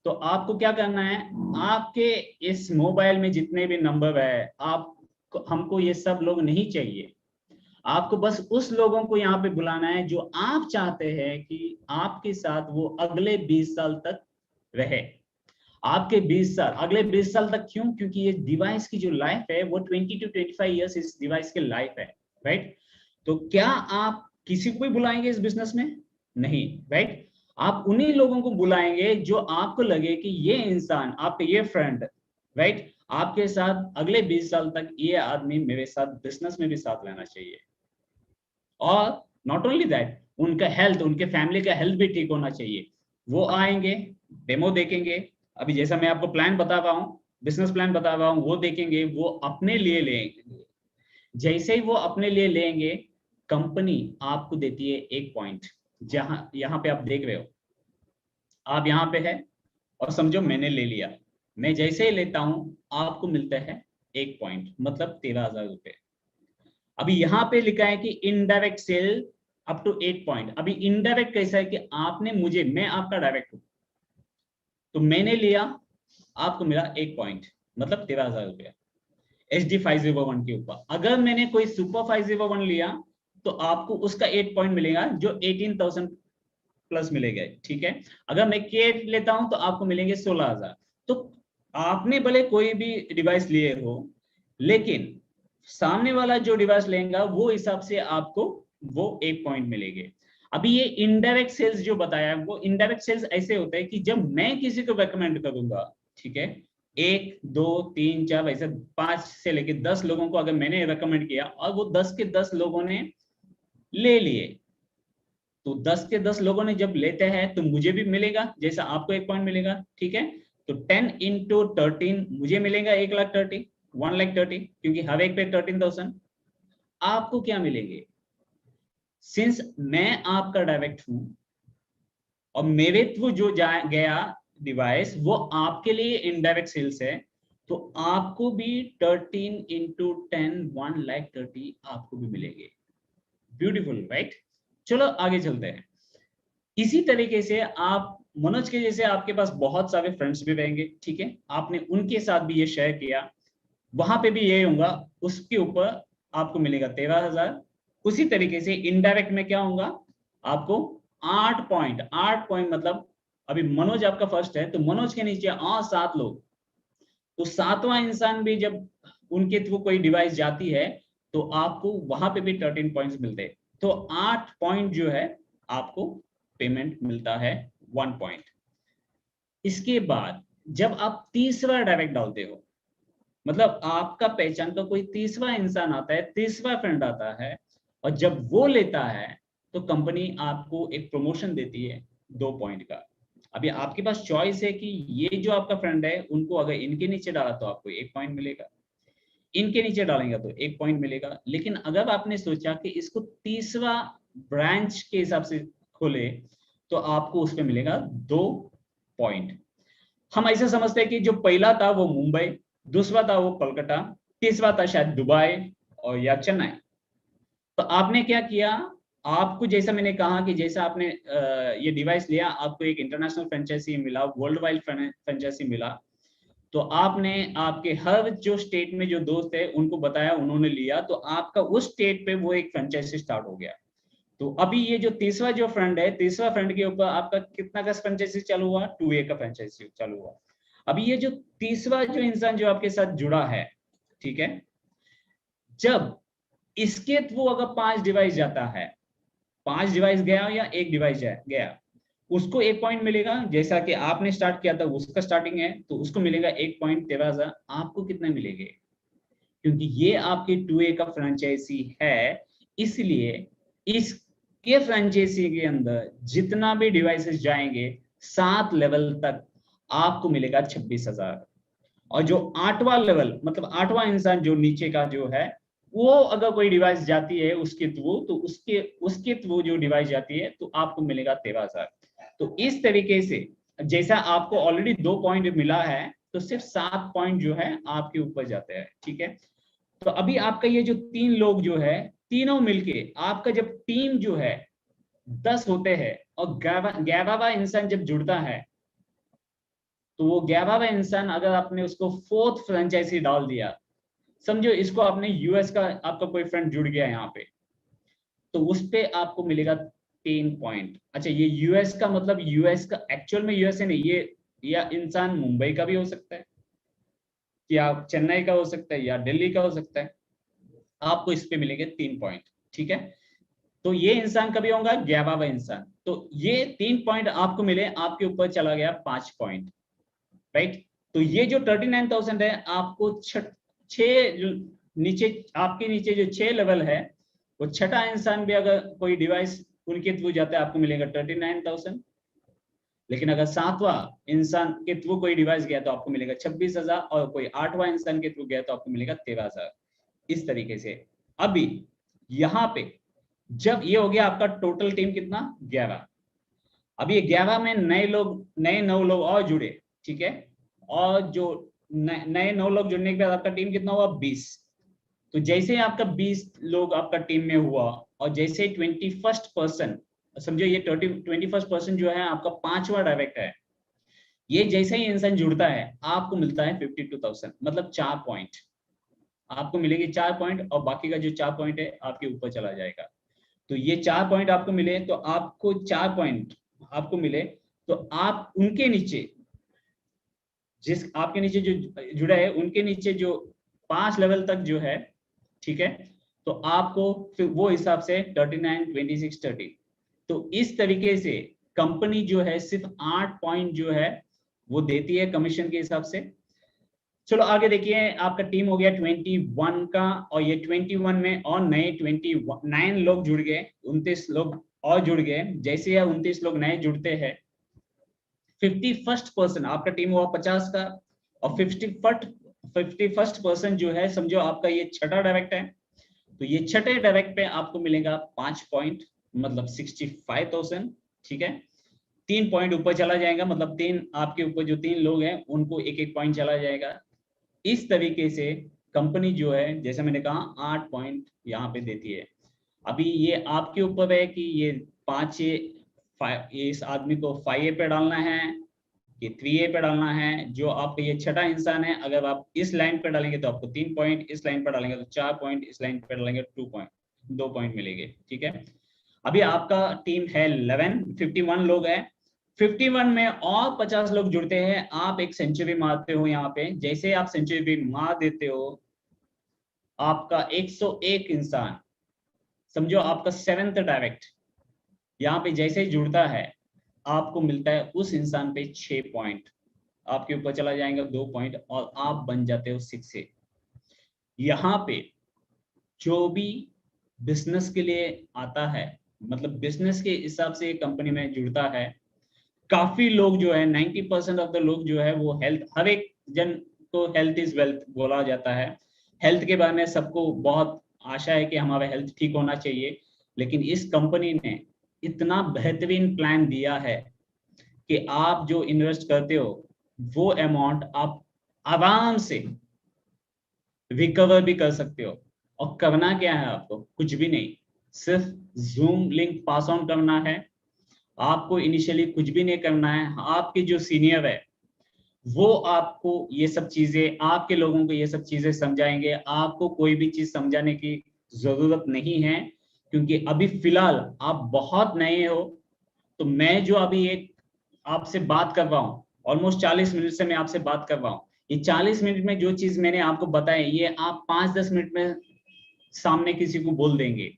तो आपको क्या करना है, आपके इस मोबाइल में जितने भी नंबर है, आप हमको ये सब लोग नहीं चाहिए, आपको बस उस लोगों को यहाँ पे बुलाना है जो आप चाहते हैं कि आपके साथ वो अगले 20 साल तक रहे। आपके 20 साल, अगले 20 साल तक क्यों? क्योंकि ये डिवाइस की जो लाइफ है वो 20 to 25 इयर्स इस डिवाइस की लाइफ है, राइट? तो क्या आप किसी को भी बुलाएंगे इस बिजनेस में? नहीं, राइट? आप उन्हीं लोगों को बुलाएंगे जो आपको लगे कि ये इंसान, आपके ये फ्रेंड, राइट, आपके साथ अगले 20 साल तक ये आदमी मेरे साथ बिजनेस में भी साथ रहना चाहिए। और नॉट ओनली दैट, उनका हेल्थ, उनके फैमिली का हेल्थ भी ठीक होना चाहिए। वो आएंगे, डेमो देखेंगे, अभी जैसा मैं आपको प्लान बता रहा हूँ, बिजनेस प्लान बता रहा हूँ, वो देखेंगे, वो अपने लिए लेंगे। जैसे ही वो अपने लिए लेंगे, कंपनी आपको देती है 1 पॉइंट। जहां यहाँ पे आप देख रहे हो, आप यहाँ पे है और समझो मैंने ले लिया, मैं जैसे ही लेता हूँ आपको मिलता है 1 पॉइंट, मतलब 13,000 रुपए। अभी यहाँ पे लिखा है कि indirect sale up to 8 point. अभी इनडायरेक्ट कैसा है कि आपने मुझे, मैं आपका डायरेक्ट हूं, तो मैंने लिया, आपको मिला 1 पॉइंट, मतलब 13,000 रुपया HD 501 के ऊपर। अगर मैंने कोई सुपर 501 लिया तो आपको उसका 8 पॉइंट मिलेगा, जो 18,000 प्लस मिलेगा, ठीक है। अगर मैं K8 लेता हूं तो आपको मिलेंगे 16,000। तो आपने भले कोई भी डिवाइस लिए हो, लेकिन सामने वाला जो डिवाइस लेगा वो हिसाब से आपको वो 1 पॉइंट मिलेंगे। अभी ये इनडायरेक्ट सेल्स जो बताया, वो इनडायरेक्ट सेल्स ऐसे होता है कि जब मैं किसी को रेकमेंड करूंगा, ठीक है, 1 2 3 4 ऐसे 5 से लेके 10 लोगों को अगर मैंने रेकमेंड किया और वो 10 के 10 लोगों ने ले लिए, तो 10 के 10 लोगों ने जब लेते हैं तो मुझे भी मिलेगा, जैसा आपको 1 पॉइंट मिलेगा, ठीक है। तो 10 into 13 मुझे मिलेगा 1,30,000, क्योंकि हर एक पे 13,000। आपको क्या मिलेंगे? सिंस मैं आपका डायरेक्ट हूं और मेरे थ्रू जो गया डिवाइस वो आपके लिए इनडायरेक्ट सेल्स है, तो आपको भी 13 into 10 1,30,000 आपको भी मिलेंगे। Beautiful, right? चलो आगे चलते हैं। इसी तरीके से आप मनोज के जैसे आपके पास बहुत सारे फ्रेंड्स भी रहेंगे, ठीक है, आपने उनके साथ भी ये शेयर किया, वहां पे भी ये होगा, उसके ऊपर आपको मिलेगा 13,000। उसी तरीके से इनडायरेक्ट में क्या होगा, आपको 8 पॉइंट, 8 पॉइंट मतलब अभी मनोज आपका फर्स्ट है, तो मनोज के नीचे और 7 लोग, तो 7वां इंसान भी जब उनके थ्रू कोई डिवाइस जाती है तो आपको वहां पे भी 13 पॉइंट्स मिलते हैं। तो 8 पॉइंट जो है आपको पेमेंट मिलता है 1 पॉइंट। इसके बाद जब आप तीसरा डायरेक्ट डालते हो, मतलब आपका पहचान का कोई तीसरा इंसान आता है, तीसरा फ्रेंड आता है, और जब वो लेता है तो कंपनी आपको एक प्रमोशन देती है 2 पॉइंट का। अभी आपके पास चॉइस है कि ये जो आपका फ्रेंड है उनको अगर इनके नीचे डाला तो आपको 1 पॉइंट मिलेगा, इनके नीचे डालेंगे तो 1 पॉइंट मिलेगा। लेकिन अगर आपने सोचा कि इसको तीसरा ब्रांच के हिसाब से खोले तो आपको उस पर मिलेगा 2 पॉइंट। हम ऐसे समझते हैं कि जो पहला था वो मुंबई, दूसरा था वो कोलकाता, तीसरा था शायद दुबई और या चेन्नई। तो आपने क्या किया, आपको जैसा मैंने कहा कि जैसा आपने ये डिवाइस लिया, आपको एक इंटरनेशनल फ्रेंचाइजी मिला, वर्ल्ड वाइड फ्रेंचाइजी मिला, तो आपने आपके हर जो स्टेट में जो दोस्त है उनको बताया, उन्होंने लिया, तो आपका उस स्टेट पे वो एक फ्रेंचाइजी स्टार्ट हो गया। तो अभी ये जो तीसरा जो फ्रेंड है, तीसरा फ्रेंड के ऊपर आपका कितना का फ्रेंचाइजी चालू हुआ? 2A का फ्रेंचाइजी चालू हुआ। अभी ये जो तीसरा जो इंसान जो आपके साथ जुड़ा है, ठीक है, जब इसके थ्रू अगर 5 डिवाइस जाता है, 5 डिवाइस गया या 1 डिवाइस गया, उसको 1 पॉइंट मिलेगा। जैसा कि आपने स्टार्ट किया था, उसका स्टार्टिंग है तो उसको मिलेगा 1 पॉइंट 13,000। आपको कितने मिलेंगे? क्योंकि ये आपके 2A का फ्रेंचाइजी है, इसलिए इसके फ्रेंचाइजी के अंदर जितना भी डिवाइसेस जाएंगे 7 लेवल तक आपको मिलेगा 26,000। और जो 8वां लेवल, मतलब 8वां इंसान जो नीचे का जो है, वो अगर कोई डिवाइस जाती है उसके थ्रू, तो उसके थ्रू जो डिवाइस जाती है तो आपको मिलेगा 13,000। तो इस तरीके से जैसा आपको ऑलरेडी 2 पॉइंट मिला है, तो सिर्फ 7 पॉइंट जो है आपके ऊपर जाते हैं, ठीक है। तो अभी आपका ये जो 3 लोग जो है, तीनों मिलके आपका जब टीम जो है 10 होते हैं, और 11वां इंसान जब जुड़ता है, तो वो 11वां इंसान अगर आपने उसको 4th फ्रेंचाइजी डाल दिया, समझो इसको आपने यूएस का आपका कोई फ्रेंड जुड़ गया यहाँ पे, तो उस पे आपको मिलेगा 3 पॉइंट। अच्छा, ये यूएस का मतलब यूएस का एक्चुअल में यूएसए नहीं, ये या इंसान मुंबई का भी हो सकता है, या चेन्नई का हो सकता है, या दिल्ली का हो सकता है, आपको इस पे मिलेंगे 3 पॉइंट, ठीक है। तो ये इंसान कभी होगा 11वां इंसान, तो ये 3 पॉइंट आपको मिले, आपके ऊपर चला गया 5 पॉइंट, राइट। तो ये जो 39,000 है, आपको नीचे आपके नीचे जो 6 लेवल है, वो छठा इंसान भी अगर कोई डिवाइस उनके थ्रू जाता है, आपको मिलेगा 39,000। लेकिन अगर 7वां इंसान के थ्रू कोई डिवाइस गया तो आपको मिलेगा 26,000, और कोई 8वां इंसान के थ्रू गया तो आपको मिलेगा 13,000। इस तरीके से अभी यहाँ पे जब ये हो गया आपका टोटल टीम कितना 11, अब ये 11 में नए 9 लोग और जुड़े, ठीक है, और जो नए 9 लोग जुड़ने के बाद आपका टीम कितना हुआ 20। तो जैसे ही आपका 20 लोग आपका टीम में हुआ, और जैसे 21st पर्सन, समझो ये 21st पर्सन जो है आपका 5वां डायरेक्ट है, ये जैसे ही इंसान जुड़ता है आपको मिलता है 52,000, मतलब 4 पॉइंट आपको मिलेगी, 4 पॉइंट, और बाकी का जो 4 पॉइंट है आपके ऊपर चला जाएगा। तो ये 4 पॉइंट आपको मिले, तो आपको 4 पॉइंट आपको मिले, तो आप उनके नीचे, जिस आपके नीचे जो जुड़ा है उनके नीचे जो 5 लेवल तक जो है, ठीक है, तो आपको फिर वो हिसाब से 39, 26, 30, तो इस तरीके से कंपनी जो है सिर्फ 8 पॉइंट जो है वो देती है कमीशन के हिसाब से। चलो आगे देखिए, आपका टीम हो गया 21 का, और ये 21 में और नए 29 लोग जुड़ गए, 29 लोग और जुड़ गए। जैसे यह 29 लोग नए जुड़ते हैं, 51st पर्सन आपका टीम हुआ 50 का, और 51st पर्सन जो है, समझो आपका ये छठा डायरेक्ट है, तो ये छठे डायरेक्ट पे आपको मिलेगा 5 पॉइंट, मतलब 65,000, ठीक है। 3 पॉइंट ऊपर चला जाएगा, मतलब 3 आपके ऊपर जो 3 लोग हैं उनको एक एक पॉइंट चला जाएगा। इस तरीके से कंपनी जो है, जैसे मैंने कहा 8 पॉइंट यहाँ पे देती है। अभी ये आपके ऊपर है कि ये 5 इस आदमी को 5A पे डालना है कि 3A पे डालना है। जो आपका ये छठा इंसान है, अगर आप इस लाइन पे डालेंगे तो आपको 3 पॉइंट, इस लाइन पे डालेंगे तो 4 पॉइंट, इस लाइन पे डालेंगे 2 पॉइंट मिलेंगे, ठीक है। अभी आपका टीम है 51 लोग है, 51 में और 50 लोग जुड़ते हैं, आप एक सेंचुरी मारते हो यहाँ पे। जैसे आप सेंचुरी मार देते हो, आपका 101 इंसान, समझो आपका 7th डायरेक्ट यहाँ पे जैसे ही जुड़ता है, आपको मिलता है उस इंसान पे 6 पॉइंट, आपके ऊपर चला जाएगा 2 पॉइंट, और आप बन जाते हो 6A। यहाँ पे जो भी बिजनेस के लिए आता है, मतलब बिजनेस के हिसाब से कंपनी में जुड़ता है, काफी लोग जो है 90% ऑफ द लोग जो है वो हेल्थ, हर एक जन को हेल्थ इज वेल्थ बोला जाता है। हेल्थ के बारे में सबको बहुत आशा है कि हमारा हेल्थ ठीक होना चाहिए, लेकिन इस कंपनी ने इतना बेहतरीन प्लान दिया है कि आप जो इन्वेस्ट करते हो वो अमाउंट आप आराम से रिकवर भी कर सकते हो। और करना क्या है आपको, कुछ भी नहीं, सिर्फ जूम लिंक पास ऑन करना है। आपको इनिशियली कुछ भी नहीं करना है, आपके जो सीनियर है वो आपको ये सब चीजें, आपके लोगों को ये सब चीजें समझाएंगे। आपको कोई भी चीज समझाने की जरूरत नहीं है, क्योंकि अभी फिलहाल आप बहुत नए हो। तो मैं जो अभी एक आपसे बात कर रहा हूँ, ऑलमोस्ट 40 मिनट से मैं आपसे बात कर रहा हूँ, ये 40 मिनट में जो चीज मैंने आपको बताई, ये आप 5-10 मिनट में सामने किसी को बोल देंगे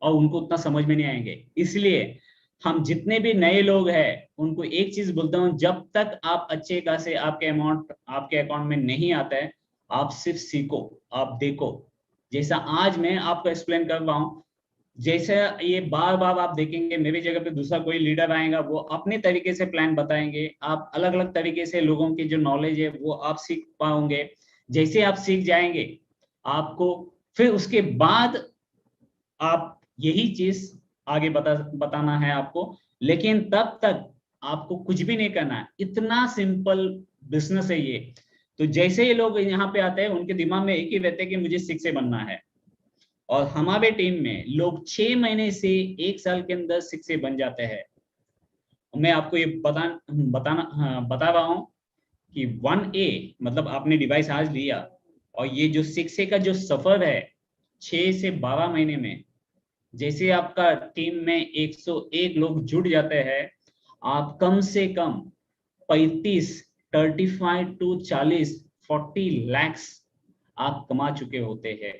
और उनको उतना समझ में नहीं आएंगे। इसलिए हम जितने भी नए लोग हैं उनको एक चीज बोलता हूँ, जब तक आप अच्छे खासे आपके अमाउंट आपके अकाउंट में नहीं आता है, आप सिर्फ सीखो, आप देखो। जैसा आज मैं आपको एक्सप्लेन कर रहा हूँ, जैसे ये बार बार आप देखेंगे मेरी जगह पे दूसरा कोई लीडर आएगा, वो अपने तरीके से प्लान बताएंगे, आप अलग अलग तरीके से लोगों की जो नॉलेज है वो आप सीख पाओगे। जैसे आप सीख जाएंगे, आपको फिर उसके बाद आप यही चीज आगे बताना है आपको। लेकिन तब तक आपको कुछ भी नहीं करना है, इतना सिंपल बिजनेस है ये। तो जैसे ही लोग यहाँ पे आते हैं उनके दिमाग में एक ही रहता है कि मुझे 6 बनना है, और हमारे टीम में लोग 6 महीने से 1 साल के अंदर 6 बन जाते हैं। मैं आपको ये बता रहा हूँ कि 1A मतलब आपने डिवाइस आज लिया, और ये जो 6A का जो सफर है 6 से 12 महीने में, जैसे आपका टीम में 101 लोग जुड़ जाते हैं, आप कम से कम 35 टू 40 lakhs आप कमा चुके होते हैं।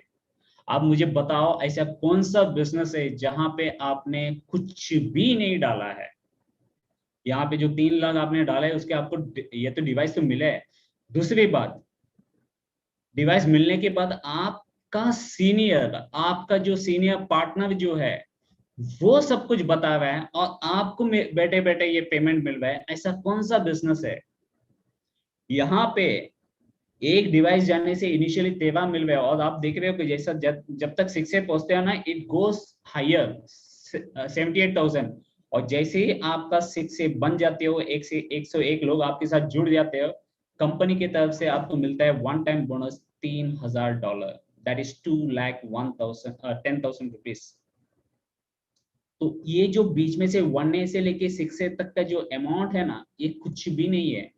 आप मुझे बताओ ऐसा कौन सा बिजनेस है जहां पे आपने कुछ भी नहीं डाला है। यहाँ पे जो 3 लाख आपने डाला है उसके आपको ये तो डिवाइस तो मिला है। दूसरी बात, डिवाइस मिलने के बाद आपका सीनियर पार्टनर जो है वो सब कुछ बता रहा है और आपको बैठे बैठे ये पेमेंट मिल रहा है। ऐसा कौन सा बिजनेस है? यहाँ पे एक डिवाइस जाने से इनिशियली 13 मिल रहा है, और आप देख रहे हो कि जैसा जब तक 6 से पहुंचते हो ना, इट गोस हायर 78,000, और जैसे ही आपका 6 से बन जाते हो, 101 लोग आपके साथ जुड़ जाते हो, कंपनी की तरफ से आपको मिलता है one time bonus $3,000, that is 2,10,000 rupees. तो ये जो बीच में से 1A से लेके 6A तक का जो अमाउंट है ना, ये कुछ भी नहीं है।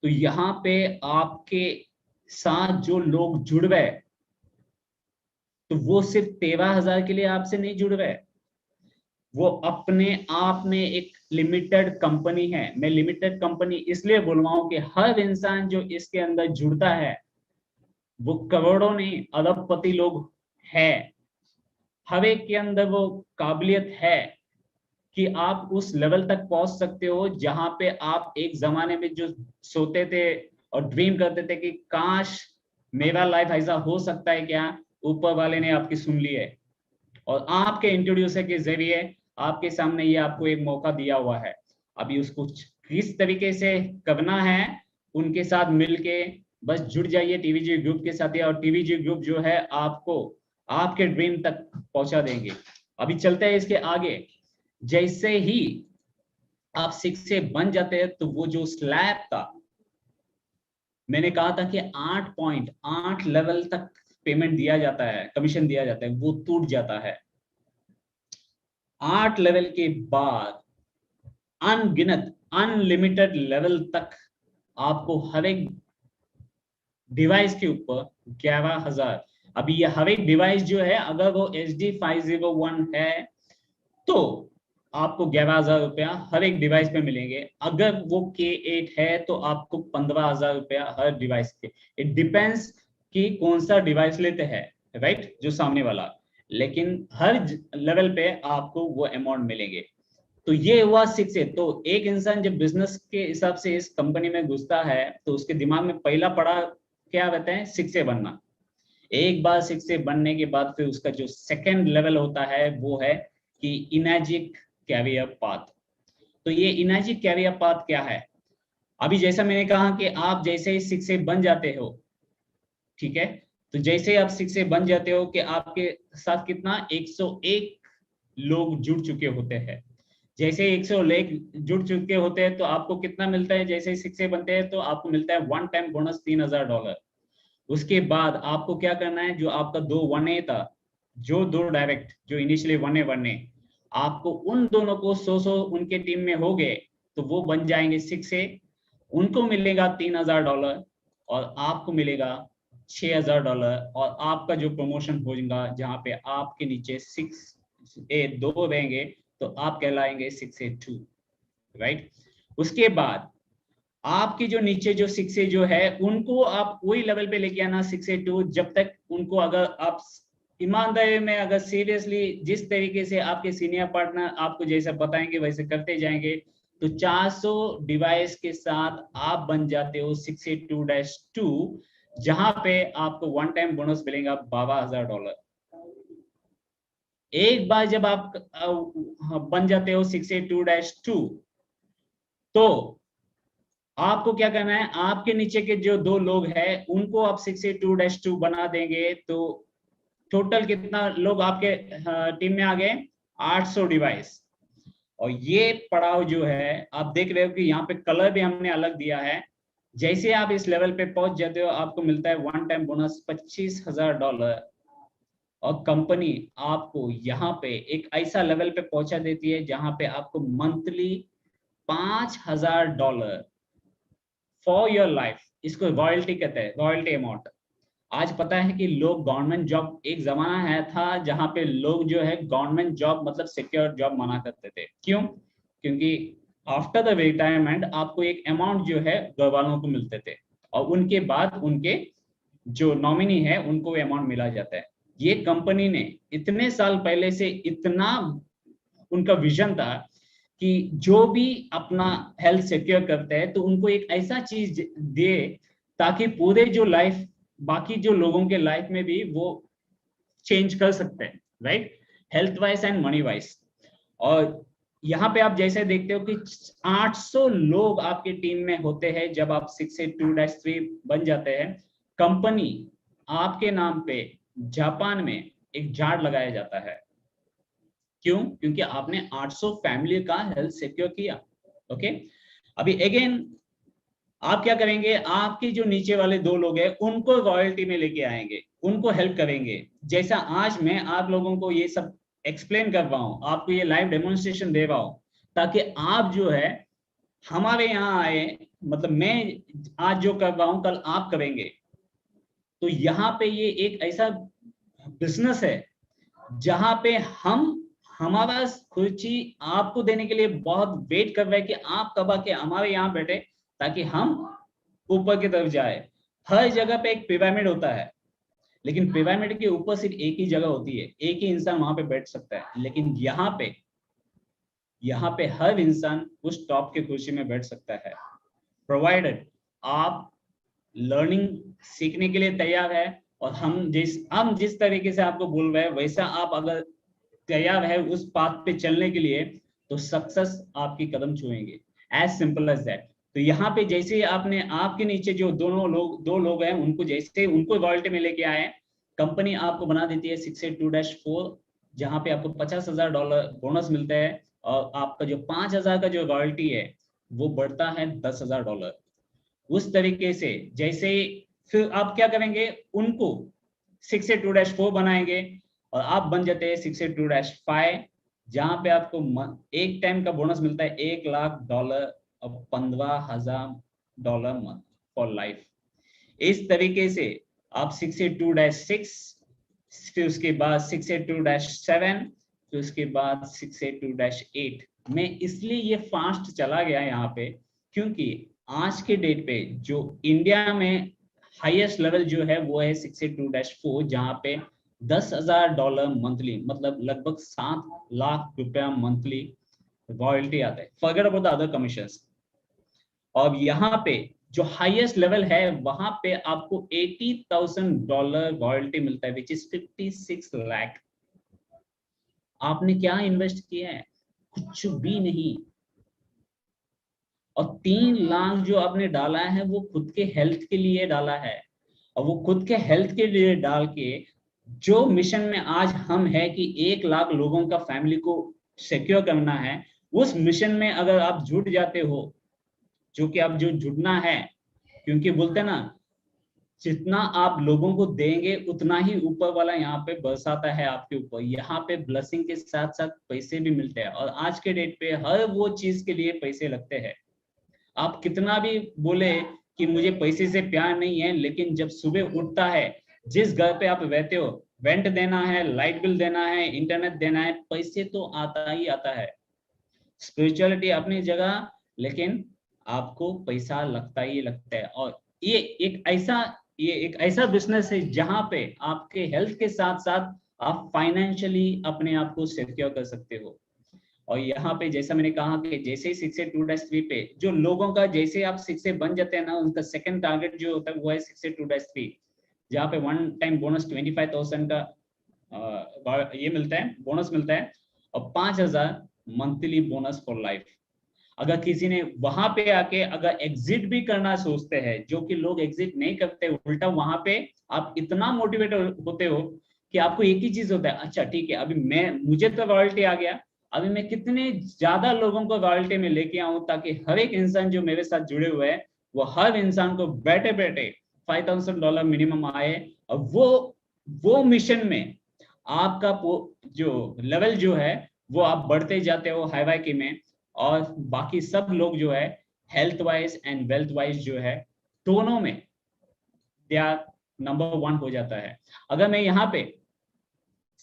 तो यहाँ पे आपके साथ जो लोग जुड़ गए, तो वो सिर्फ 13,000 के लिए आपसे नहीं जुड़ गए, वो अपने आप में एक लिमिटेड कंपनी है। मैं लिमिटेड कंपनी इसलिए बोल रहा हूं कि हर इंसान जो इसके अंदर जुड़ता है वो करोड़ों नहीं अरबपति लोग है। हर एक के अंदर वो काबिलियत है कि आप उस लेवल तक पहुंच सकते हो जहां पे आप एक जमाने में जो सोते थे और ड्रीम करते थे कि काश मेरा लाइफ ऐसा हो सकता है क्या, ऊपर वाले ने आपकी सुन ली है, और आपके इंट्रोड्यूसर के जरिए आपके सामने ये आपको एक मौका दिया हुआ है। अभी उसको किस तरीके से करना है, उनके साथ मिलके बस जुड़ जाइए टीवीजी ग्रुप के साथ, और टीवीजी ग्रुप जो है आपको आपके ड्रीम तक पहुंचा देंगे। अभी चलते हैं इसके आगे। जैसे ही आप 6 से बन जाते हैं तो वो जो स्लैब था, मैंने कहा था कि 8 लेवल तक पेमेंट दिया जाता है, कमीशन दिया जाता है, वो टूट जाता है। 8 लेवल के बाद अनगिनत अनलिमिटेड लेवल तक आपको हर एक डिवाइस के ऊपर 11,000। अभी ये हर एक डिवाइस जो है, अगर वो HD501 है तो आपको 11,000 रुपया हर एक डिवाइस पे मिलेंगे। अगर वो K8 है तो आपको 15,000 रुपया हर डिवाइस के। इट डिपेंड्स कि कौन सा डिवाइस लेते हैं, राइट, जो सामने वाला, लेकिन हर लेवल पे आपको वो अमाउंट मिलेंगे। तो ये हुआ 6 से। तो एक इंसान जब बिजनेस के हिसाब से इस कंपनी में घुसता है तो उसके दिमाग में पहला पड़ा क्या रहता है? 6 से बनना। एक बार 6 से बनने के बाद फिर उसका जो सेकंड लेवल होता है वो है कि इनर्जिक कैरियर पाथ। तो ये इनर्जिक कैरियर पाथ क्या है? अभी जैसा मैंने कहा कि आप जैसे ही 6 से बन जाते हो, ठीक है, तो जैसे आप 6 से बन जाते हो कि आपके साथ कितना 101 लोग जुड़ चुके होते हैं। जैसे 101 जुड़ चुके होते हैं तो आपको कितना मिलता है? जैसे 6 से बनते हैं तो आपको मिलता है वन टाइम बोनस $3,000। उसके बाद आपको क्या करना है? जो आपका 2 1A था, जो 2 डायरेक्ट जो इनिशियली 1A आपको उन दोनों को 100 उनके टीम में हो गए तो वो बन जाएंगे 6 से। उनको मिलेगा $3,000 और आपको मिलेगा $6,000, और आपका जो प्रमोशन होगा जहां पे आपके नीचे 6A2 रहेंगे तो आप कहलाएंगे 6A2, राइट। उसके बाद आपके जो नीचे जो 6A जो है उनको आप वही लेवल पे लेके आना 6A2, जब तक उनको, अगर आप ईमानदारी में, अगर सीरियसली जिस तरीके से आपके सीनियर पार्टनर आपको जैसा बताएंगे वैसे करते जाएंगे, तो 400 डिवाइस के साथ आप बन जाते हो 6A2-2, जहां पे आपको वन टाइम बोनस मिलेगा $12,000। एक बार जब आप बन जाते हो 6A2-2, तो आपको क्या करना है? आपके नीचे के जो 2 लोग हैं उनको आप 6A2-2 बना देंगे, तो टोटल कितना लोग आपके टीम में आ गए? 800 डिवाइस। और ये पड़ाव जो है आप देख रहे हो कि यहाँ पे कलर भी हमने अलग दिया है। जैसे आप इस लेवल पे पहुंच जाते हो आपको मिलता है वन टाइम बोनस $25,000 और कंपनी आपको यहाँ पे एक ऐसा लेवल पे पहुंचा देती है जहां पे आपको मंथली $5,000 फॉर योर लाइफ, इसको रॉयल्टी कहते हैं, रॉयल्टी अमाउंट। आज पता है कि लोग गवर्नमेंट जॉब, एक जमाना है था जहां पे लोग जो है गवर्नमेंट जॉब मतलब सिक्योर जॉब माना करते थे। क्यों? क्योंकि आफ्टर द रिटायरमेंट आपको एक अमाउंट जो है घर वालों को मिलते थे और उनके बाद उनके जो नॉमिनी है उनको वो अमाउंट मिला जाता है। ये कंपनी ने इतने साल पहले से इतना उनका विजन था कि जो भी अपना हेल्थ सिक्योर करते हैं तो उनको एक ऐसा चीज दे ताकि पूरे जो लाइफ, बाकी जो लोगों के लाइफ में भी वो चेंज कर सकते हैं, right, health wise and money wise. और यहाँ पे आप जैसे देखते हो कि 800 लोग आपके टीम में होते हैं जब आप 682-3 बन जाते हैं। कंपनी आपके नाम पे जापान में एक झाड़ लगाया जाता है। क्यों? क्योंकि आपने 800 फैमिली का हेल्थ सिक्योर किया। ओके, अभी अगेन आप क्या करेंगे, आपके जो नीचे वाले 2 लोग हैं उनको रॉयल्टी में लेके आएंगे, उनको हेल्प करेंगे। जैसा आज मैं आप लोगों को ये सब एक्सप्लेन कर रहा हूं, आपको ये लाइव डेमोन्स्ट्रेशन दे रहा हूं ताकि आप जो है हमारे यहाँ आए, मतलब मैं आज जो कर रहा हूं कल आप करेंगे। तो यहाँ पे ये एक ऐसा बिजनेस है जहां पे हम, हमारा खुशी आपको देने के लिए बहुत वेट कर रहे हैं कि आप कब आके हमारे यहाँ बैठे ताकि हम ऊपर की तरफ जाए। हर जगह पे एक पिरामिड होता है, लेकिन पिरामिड के ऊपर सिर्फ एक ही जगह होती है, एक ही इंसान वहां पे बैठ सकता है। लेकिन यहाँ पे हर इंसान उस टॉप के कुर्सी में बैठ सकता है, प्रोवाइडेड आप लर्निंग सीखने के लिए तैयार है और हम जिस तरीके से आपको बोल रहे हैं वैसा आप अगर तैयार है उस पाथ पे चलने के लिए तो सक्सेस आपकी कदम छुएंगे। As simple as that. तो यहाँ पे जैसे आपने आपके नीचे जो दो लोग हैं उनको जैसे उनको रॉयल्टी में लेके आए, कंपनी आपको बना देती है 682-4 जहाँ पे आपको $50,000 बोनस मिलता है और आपका जो 5,000 का जो रॉयल्टी है वो बढ़ता है $10,000। उस तरीके से जैसे फिर आप क्या करेंगे, उनको 682-4 बनाएंगे और आप बन जाते हैं 682-5 जहां पे आपको एक टाइम का बोनस मिलता है $1,00,000 और $15,000 मंथ फॉर लाइफ। इस तरीके से आप 682-6, फिर उसके बाद 682-7, फिर उसके बाद 682-8 में इसलिए ये फास्ट चला गया यहाँ पे क्योंकि आज के डेट पे जो इंडिया में हाईएस्ट लेवल जो है वो है 682-4 जहां पे $10,000 मंथली, मतलब लगभग 7 लाख रुपया मंथली रॉयल्टी आता है, forget about the other commissions. और यहाँ पे जो हाईएस्ट लेवल है वहां पे आपको $80,000 रॉयल्टी मिलता है, विच इज 56 लाख। आपने क्या इन्वेस्ट किया है? कुछ भी नहीं। और 3 लाख जो आपने डाला है वो खुद के हेल्थ के लिए डाला है, और वो खुद के हेल्थ के लिए डाल के जो मिशन में आज हम है कि 1 लाख लोगों का फैमिली को सिक्योर करना है, उस मिशन में अगर आप जुट जाते हो, जो कि आप जो जुड़ना है, क्योंकि बोलते हैं ना जितना आप लोगों को देंगे उतना ही ऊपर वाला यहाँ पे बरसाता है आपके ऊपर। यहाँ पे ब्लेसिंग के साथ साथ पैसे भी मिलते हैं और आज के डेट पे हर वो चीज के लिए पैसे लगते हैं। आप कितना भी बोले कि मुझे पैसे से प्यार नहीं है, लेकिन जब सुबह उठता है, जिस घर पे आप रहते हो, रेंट देना है, लाइट बिल देना है, इंटरनेट देना है, पैसे तो आता ही आता है। स्पिरिचुअलिटी अपनी जगह, लेकिन आपको पैसा लगता ही लगता है। और ये एक ऐसा बिजनेस है जहां पे आपके हेल्थ के साथ साथ आप फाइनेंशियली अपने आप को सिक्योर कर सकते हो। और यहाँ पे जैसा मैंने कहा कि जैसे ही 682-3 पे जो लोगों का जैसे आप 6 से बन जाते हैं ना, उनका सेकंड टारगेट जो होता है वो है 682-3 जहाँ पे वन टाइम बोनस 25,000 का ये मिलता है, बोनस मिलता है, और 5,000 मंथली बोनस फॉर लाइफ। अगर किसी ने वहां पे आके अगर एग्जिट भी करना सोचते हैं, जो कि लोग एग्जिट नहीं करते, उल्टा वहां पे आप इतना मोटिवेट होते हो कि आपको एक ही चीज होता है, अच्छा ठीक है अभी मुझे तो रॉयल्टी आ गया, अभी मैं कितने ज्यादा लोगों को रॉयल्टी में लेके आऊं ताकि हर एक इंसान जो मेरे साथ जुड़े हुए हैं वो हर इंसान को बैठे बैठे $5,000 मिनिमम आए, और वो मिशन में आपका जो लेवल जो है वो आप बढ़ते जाते हो हाईवाई में, और बाकी सब लोग जो है health wise and wealth wise जो है दोनों में दे आर नंबर 1 हो जाता है। अगर मैं यहाँ पे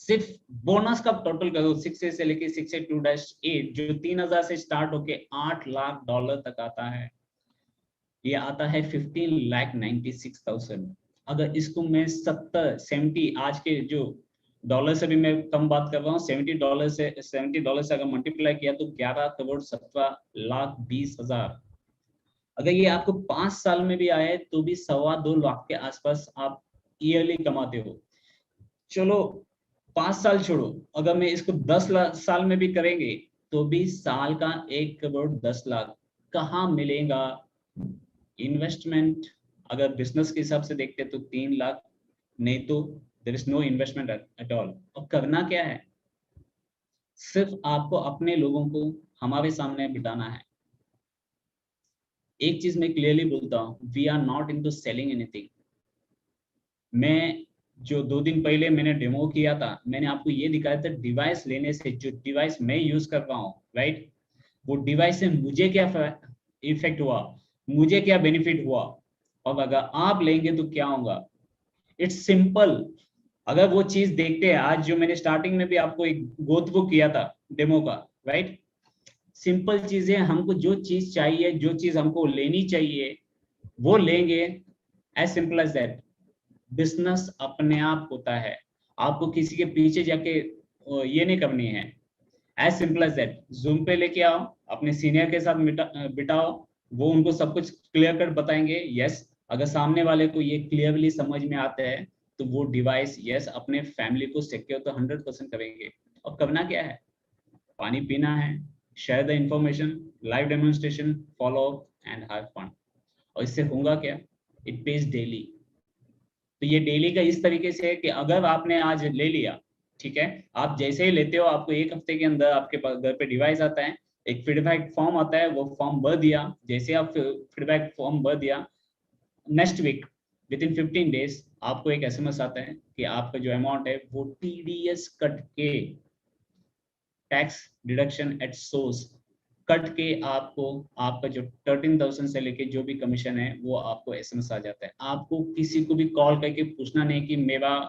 सिर्फ बोनस का टोटल करूं 6A से लेके 6A2-8 जो 3,000 से स्टार्ट होके $8 लाख तक आता है, ये आता है 15,96,000। अगर इसको मैं 70 आज के जो डॉलर से भी मैं कम बात कर रहा हूँ, $70 से अगर मल्टीप्लाई किया तो 11,17,20,000। अगर ये आपको 5 साल में भी आए तो भी 2.25 लाख के आसपास आप ईयरली कमाते हो। चलो 5 साल छोड़ो, अगर मैं इसको 10 साल में भी करेंगे तो भी साल का 1,10,00,000 कहाँ मिलेगा? इन्वेस्टमेंट अगर बिजनेस के हिसाब से देखते तो 3 लाख, नहीं तो there is no investment at all. और करना क्या है? सिर्फ आपको अपने लोगों को हमारे सामने बिठाना है। एक चीज मैं क्लियरली बोलता हूँ, we are not into selling anything. मैं जो 2 दिन पहले मैंने डेमो किया था, मैंने आपको ये दिखाया था डिवाइस लेने से, जो डिवाइस मैं यूज कर रहा हूँ राइट, वो डिवाइस से मुझे क्या इफेक्ट हुआ, मुझे क्या बेनिफिट हुआ, और अगर आप लेंगे तो क्या होगा। It's simple. अगर वो चीज देखते हैं आज जो मैंने स्टार्टिंग में भी आपको एक गो थ्रू किया था डेमो का राइट, सिंपल चीजें, हमको जो चीज चाहिए, जो चीज हमको लेनी चाहिए वो लेंगे, as simple as that. Business अपने आप होता है, आपको किसी के पीछे जाके ये नहीं करनी है। As simple as that. Zoom पे लेके आओ, अपने सीनियर के साथ बिठाओ, वो उनको सब कुछ क्लियर कट बताएंगे। यस, अगर सामने वाले को ये क्लियरली समझ में आता है तो वो डिवाइस यस अपने फैमिली को सिक्योर तो 100% करेंगे। और करना क्या है? पानी पीना है, share the information, live demonstration, follow and have fun. और इससे होगा क्या? It pays daily. तो ये डेली का इस तरीके से है कि अगर आपने आज ले लिया, ठीक है, आप जैसे ही लेते हो आपको 1 हफ्ते के अंदर आपके घर पे डिवाइस आता है, एक फीडबैक फॉर्म आता है, वो फॉर्म भर दिया, जैसे आप फीडबैक फॉर्म भर दिया, next week within 15 days आपको एक SMS आता है कि आपका जो अमाउंट है वो TDS कट के, tax deduction at source cut के, आपको आपका जो 13,000 से लेके जो भी कमीशन है वो आपको SMS आ जाता है। आपको किसी को भी कॉल करके पूछना नहीं कि मेरा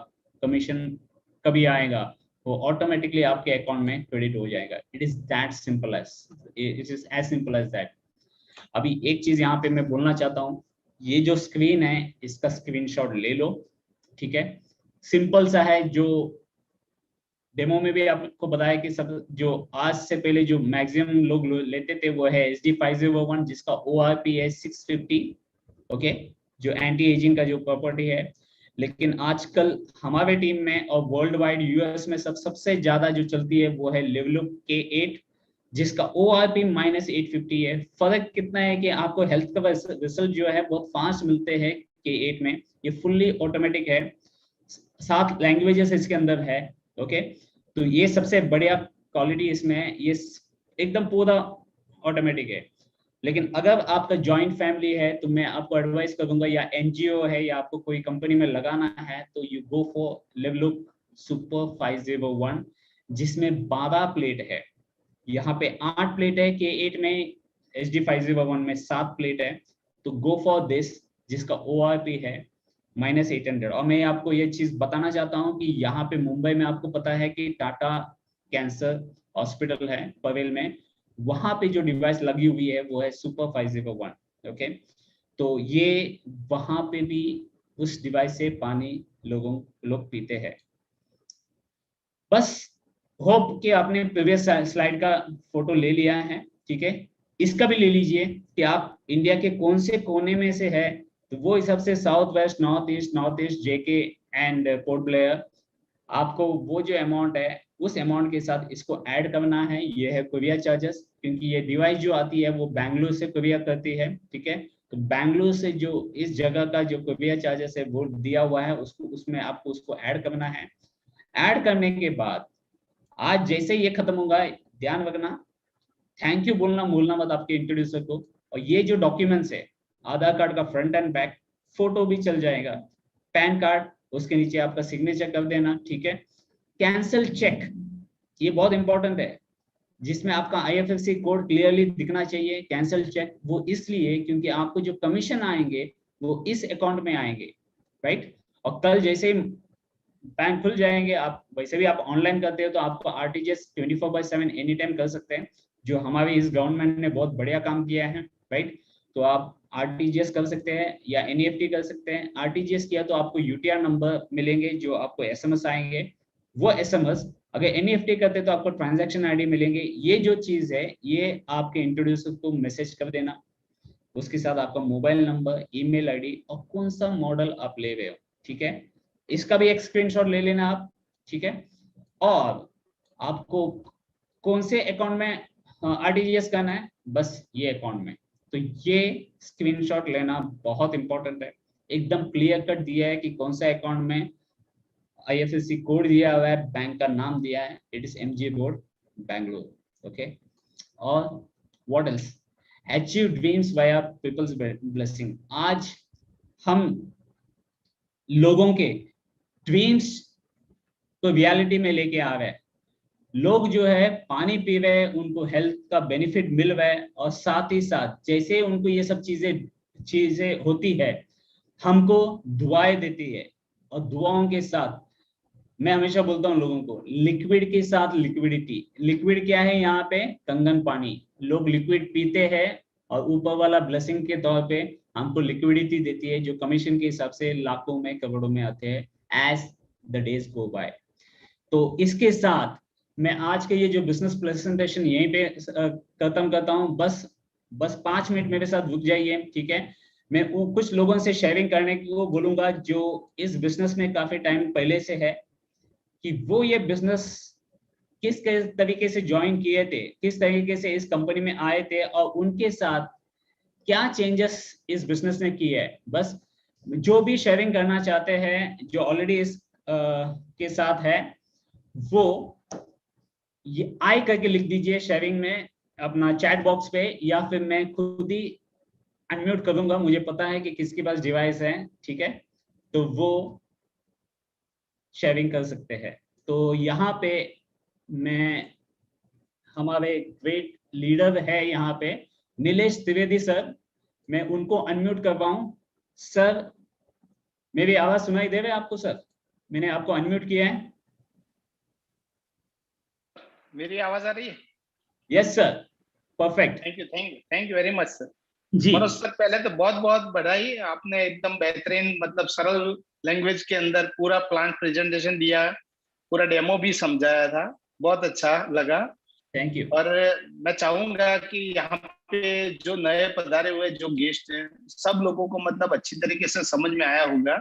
कमीशन कभी आएगा, वो ऑटोमेटिकली आपके अकाउंट में क्रेडिट हो जाएगा। It is that simple as that. अभी एक चीज यहाँ पे मैं बोलना चाहता हूँ, ये जो स्क्रीन है इसका स्क्रीनशॉट ले लो, ठीक है। सिंपल सा है, जो डेमो में भी आपको बताया कि सब जो आज से पहले जो मैक्सिमम लोग लेते थे वो है SD501 जिसका ORP है 650, ओके, जो एंटी एजिंग का जो प्रॉपर्टी है। लेकिन आजकल हमारे टीम में और वर्ल्ड वाइड US में सबसे ज्यादा जो चलती है वो है लेवलुप K8 जिसका ORP -850 है। फर्क कितना है कि आपको हेल्थ का रिजल्ट जो है बहुत फास्ट मिलते हैं K8 में। ये फुल्ली ऑटोमेटिक है, 7 लैंग्वेजेस इसके अंदर है, ओके। तो ये सबसे बढ़िया क्वालिटी इसमें है, ये एकदम पूरा ऑटोमेटिक है। लेकिन अगर आपका जॉइंट फैमिली है तो मैं आपको एडवाइस करूंगा, या NGO है या आपको कोई कंपनी में लगाना है तो यू गो फॉर लेवलुप सुपर 501 जिसमें 12 प्लेट है। यहाँ पे 8 प्लेट है K8 में, SD501 में 7 प्लेट है। तो गो फॉर दिस जिसका ORP है -800। और मैं आपको ये चीज बताना चाहता हूँ कि यहाँ पे मुंबई में आपको पता है कि टाटा कैंसर हॉस्पिटल है पवेल में, वहां पे जो डिवाइस लगी हुई है वो है सुपर 501, ओके। तो ये वहां पे भी उस डिवाइस से पानी लोग पीते हैं। बस होप कि आपने प्रीवियस स्लाइड का फोटो ले लिया है, ठीक है। इसका भी ले लीजिए कि आप इंडिया के कौन से कोने में से है, तो वो हिसाब से south west, north east JK and port Blair, आपको वो जो अमाउंट है उस अमाउंट के साथ इसको ऐड करना है। ये है कुरियर चार्जेस, क्योंकि ये डिवाइस जो आती है वो बैंगलोर से कुरियर करती है, ठीक है। तो बैंगलोर से जो इस जगह का जो कुरियर चार्जेस है वो दिया हुआ है, उसको उसमें आपको उसको ऐड करना है। ऐड करने के बाद आज जैसे ये खत्म होगा ध्यान रखना, थैंक यू बोलना भूलना मत आपके इंट्रोड्यूसर को। और ये जो डॉक्यूमेंट्स है, आधार कार्ड का फ्रंट एंड बैक, फोटो भी चल जाएगा, पैन कार्ड, उसके नीचे आपका सिग्नेचर कर देना, ठीक है। कैंसिल चेक, ये बहुत इंपॉर्टेंट है, जिसमें आपका आईएफएससी कोड क्लियरली दिखना चाहिए। कैंसिल चेक वो इसलिए क्योंकि आपको जो कमीशन आएंगे वो इस अकाउंट में आएंगे, राइट। और कल जैसे ही बैंक खुल जाएंगे, आप वैसे भी आप ऑनलाइन करते हो तो आपको आरटीजीएस 24/7 एनी टाइम कर सकते हैं, जो हमारे इस गवर्नमेंट ने बहुत बढ़िया काम किया है, राइट। तो आप आरटीजीएस कर सकते हैं या एनईएफटी कर सकते हैं। आरटीजीएस किया तो आपको यूटीआर नंबर मिलेंगे, जो आपको एसएमएस आएंगे, वो एसएमएस। अगर एनईएफटी करते तो आपको ट्रांजैक्शन आईडी मिलेंगे। ये जो चीज है ये आपके इंट्रोड्यूसर को मैसेज कर देना, उसके साथ आपका मोबाइल नंबर, ईमेल आईडी और कौन सा मॉडल आप ले रहे हो, ठीक है। इसका भी एक स्क्रीनशॉट ले लेना आप, ठीक है। और आपको कौन से अकाउंट में आरटीजीएस करना है, बस ये अकाउंट में। तो ये स्क्रीनशॉट लेना बहुत इंपॉर्टेंट है, एकदम क्लियर कट दिया है कि कौन सा अकाउंट में, आईएफएससी कोड दिया हुआ है, बैंक का नाम दिया है, it is MG road Bangalore, okay. और what else, achieve dreams via people's blessing. आज हम लोगों के ड्रीम्स तो रियलिटी में लेके आ रहे हैं। लोग जो है पानी पी रहे हैं, उनको हेल्थ का बेनिफिट मिल रहा है, और साथ ही साथ जैसे उनको ये सब चीजें होती है, हमको दुआएं देती है। और दुआओं के साथ मैं हमेशा बोलता हूँ लोगों को, लिक्विड के साथ लिक्विडिटी। लिक्विड क्या है यहाँ पे, कंगन पानी। लोग लिक्विड पीते हैं और ऊपर वाला ब्लेसिंग के तौर पे हमको लिक्विडिटी देती है, जो कमीशन के हिसाब से लाखों में करोड़ों में आते हैं as the days go by. तो इसके साथ मैं आज के ये जो बिजनेस प्रेजेंटेशन यहीं पे खत्म करता हूँ। बस 5 मिनट मेरे साथ रुक जाइए, ठीक है। मैं कुछ लोगों से शेयरिंग करने को बोलूंगा जो इस बिजनेस में काफी टाइम पहले से है, कि वो ये बिजनेस किस तरीके से ज्वाइन किए थे, किस तरीके से इस कंपनी में आए थे, और उनके साथ क्या चेंजेस इस बिजनेस ने किए है। बस जो भी शेयरिंग करना चाहते हैं, जो ऑलरेडी इस के साथ है, वो ये आई करके लिख दीजिए शेयरिंग में अपना चैट बॉक्स पे, या फिर मैं खुद ही अनम्यूट करूंगा, मुझे पता है कि किसके पास डिवाइस है, ठीक है, तो वो शेयरिंग कर सकते हैं। तो यहाँ पे मैं, हमारे ग्रेट लीडर है यहाँ पे नीलेश त्रिवेदी सर, मैं उनको अनम्यूट कर रहा हूँ। सर मेरी आवाज सुनाई दे रही है आपको? सर मैंने आपको अनम्यूट किया है। मेरी आवाज आ रही है? Yes sir, perfect. Thank you very much sir ji. Manoj sir, पहले तो बहुत बहुत बधाई, आपने एकदम बेहतरीन मतलब सरल लैंग्वेज के अंदर पूरा प्लान प्रेजेंटेशन दिया, पूरा डेमो भी समझाया था, बहुत अच्छा लगा। Thank you. और मैं चाहूंगा कि यहाँ पे जो नए पधारे हुए जो गेस्ट हैं, सब लोगों को मतलब अच्छी तरीके से समझ में आया होगा।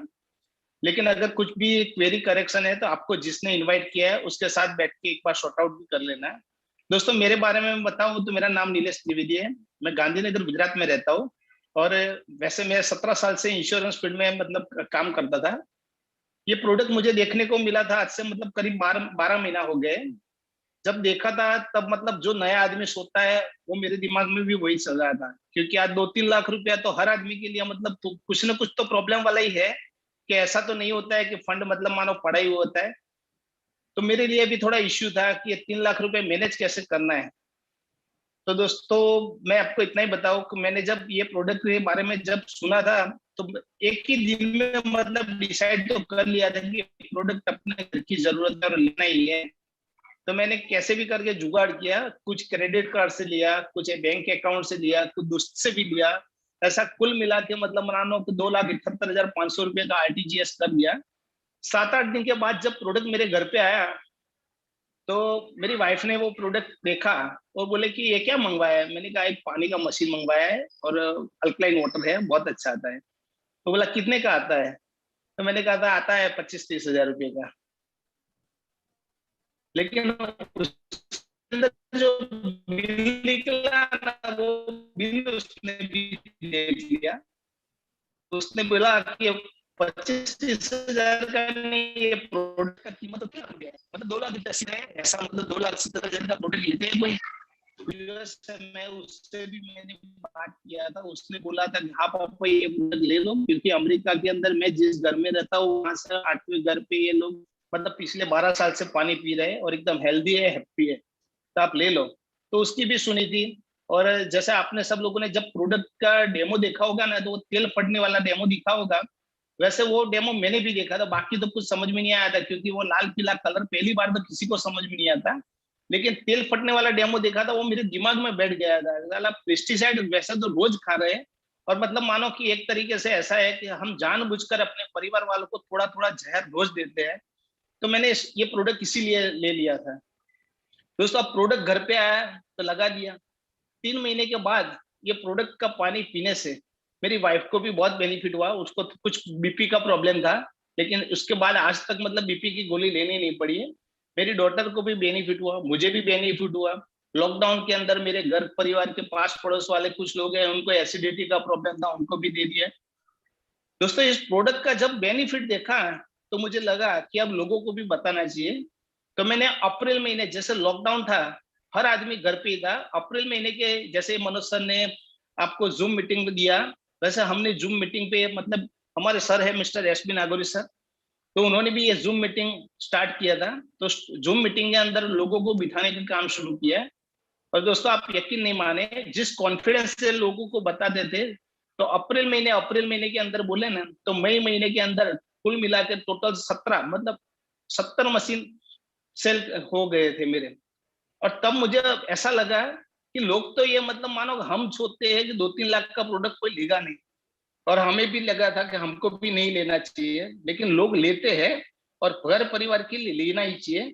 लेकिन अगर कुछ भी क्वेरी करेक्शन है तो आपको जिसने इनवाइट किया है उसके साथ बैठ के एक बार शॉर्ट आउट भी कर लेना है। दोस्तों मेरे बारे में बताऊं तो मेरा नाम नीलेश त्रिवेदी है, मैं गांधीनगर गुजरात में रहता हूँ। और वैसे मैं 17 साल से इंश्योरेंस फील्ड में मतलब काम करता था। ये प्रोडक्ट मुझे देखने को मिला था आज से मतलब करीब 12 महीना हो गए। जब देखा था तब मतलब जो नया आदमी सोचता है वो मेरे दिमाग में भी वही चल रहा था, क्योंकि आज 2-3 लाख रुपया तो हर आदमी के लिए मतलब तो कुछ ना कुछ तो प्रॉब्लम वाला ही है, कि ऐसा तो नहीं होता है कि फंड मतलब मानो पड़ा ही होता है। तो मेरे लिए भी थोड़ा इश्यू था कि 3 लाख रुपए मैनेज कैसे करना है। तो दोस्तों मैं आपको इतना ही बताऊं कि मैंने जब ये प्रोडक्ट के बारे में जब सुना था तो एक ही दिन में मतलब डिसाइड तो कर लिया था कि प्रोडक्ट अपने घर की जरूरत है और लेना ही है। तो मैंने कैसे भी करके जुगाड़ किया, कुछ क्रेडिट कार्ड से लिया, कुछ बैंक अकाउंट से लिया, कुछ दोस्त से भी लिया, ऐसा कुल मिला के मतलब मानो 2,78,500 रुपये का आरटीजीएस कर दिया। 7-8 दिन के बाद जब प्रोडक्ट मेरे घर पे आया तो मेरी वाइफ ने वो प्रोडक्ट देखा और बोले कि ये क्या मंगवाया है। मैंने कहा एक पानी का मशीन मंगवाया है और अल्कलाइन वाटर है, बहुत अच्छा आता है। तो बोला कितने का आता है? तो मैंने कहा था आता है 25-30 हजार रुपये का। लेकिन उसके अंदर जो बिल निकला ना, वो बिल उसने भी देख लिया। उसने बोला कि 25-30 हजार का नहीं, ये प्रोडक्ट का कीमत तो क्या हो गया है, मतलब 2,80,000 है ऐसा, मतलब 2,70,000 का प्रोडक्ट लेते हैं कोई। यूएस से मैं उससे भी मैंने बात किया था, उसने बोला था कि हाँ पापा ये प्रोडक्ट ले लो, क्योंकि अमेरिका के अंदर मैं जिस घर में रहता हूँ वहां से 8वें घर पे ये लोग मतलब पिछले 12 साल से पानी पी रहे हैं और एकदम हेल्दी है, हैप्पी है, तो आप ले लो। तो उसकी भी सुनी थी। और जैसे आपने सब लोगों ने जब प्रोडक्ट का डेमो देखा होगा ना, तो वो तेल फटने वाला डेमो दिखा होगा, वैसे वो डेमो मैंने भी देखा था। बाकी तो कुछ समझ में नहीं आया था, क्योंकि वो लाल पीला कलर पहली बार तो किसी को समझ में नहीं आता। लेकिन तेल फटने वाला डेमो देखा था, वो मेरे दिमाग में बैठ गया था। साला पेस्टिसाइड वैसे तो रोज खा रहे हैं, और मतलब मानो कि एक तरीके से ऐसा है कि हम जानबूझकर अपने परिवार वालों को थोड़ा थोड़ा जहर रोज देते हैं। तो मैंने ये प्रोडक्ट इसीलिए ले लिया था दोस्तों। अब प्रोडक्ट घर पे आया तो लगा दिया। 3 महीने के बाद ये प्रोडक्ट का पानी पीने से मेरी वाइफ को भी बहुत बेनिफिट हुआ। उसको कुछ बीपी का प्रॉब्लम था, लेकिन उसके बाद आज तक मतलब बीपी की गोली लेनी नहीं पड़ी है। मेरी डॉटर को भी बेनिफिट हुआ, मुझे भी बेनिफिट हुआ। लॉकडाउन के अंदर मेरे घर परिवार के पास पड़ोस वाले कुछ लोग हैं, उनको एसिडिटी का प्रॉब्लम था, उनको भी दे दिया। दोस्तों इस प्रोडक्ट का जब बेनिफिट देखा तो मुझे लगा कि अब लोगों को भी बताना चाहिए। तो मैंने अप्रैल महीने, जैसे लॉकडाउन था, हर आदमी घर पे ही था, अप्रैल महीने के जैसे मनोज सर ने आपको जूम मीटिंग दिया, वैसे हमने जूम मीटिंग पे मतलब हमारे सर है मिस्टर एसबी नागौरी सर, तो उन्होंने भी ये जूम मीटिंग स्टार्ट किया था। तो जूम मीटिंग के अंदर लोगों को बिठाने का काम शुरू किया। और दोस्तों आप यकीन नहीं माने, जिस कॉन्फिडेंस से लोगों को बताते थे, तो अप्रैल महीने के अंदर बोले ना, तो मई महीने के अंदर कुल मिला के टोटल 17 मतलब 70 मशीन सेल हो गए थे मेरे। और तब मुझे ऐसा लगा कि लोग तो ये मतलब मानो हम सोचते हैं कि 2-3 लाख का प्रोडक्ट कोई लेगा नहीं, और हमें भी लगा था कि हमको भी नहीं लेना चाहिए, लेकिन लोग लेते हैं और घर परिवार के लिए लेना ही चाहिए।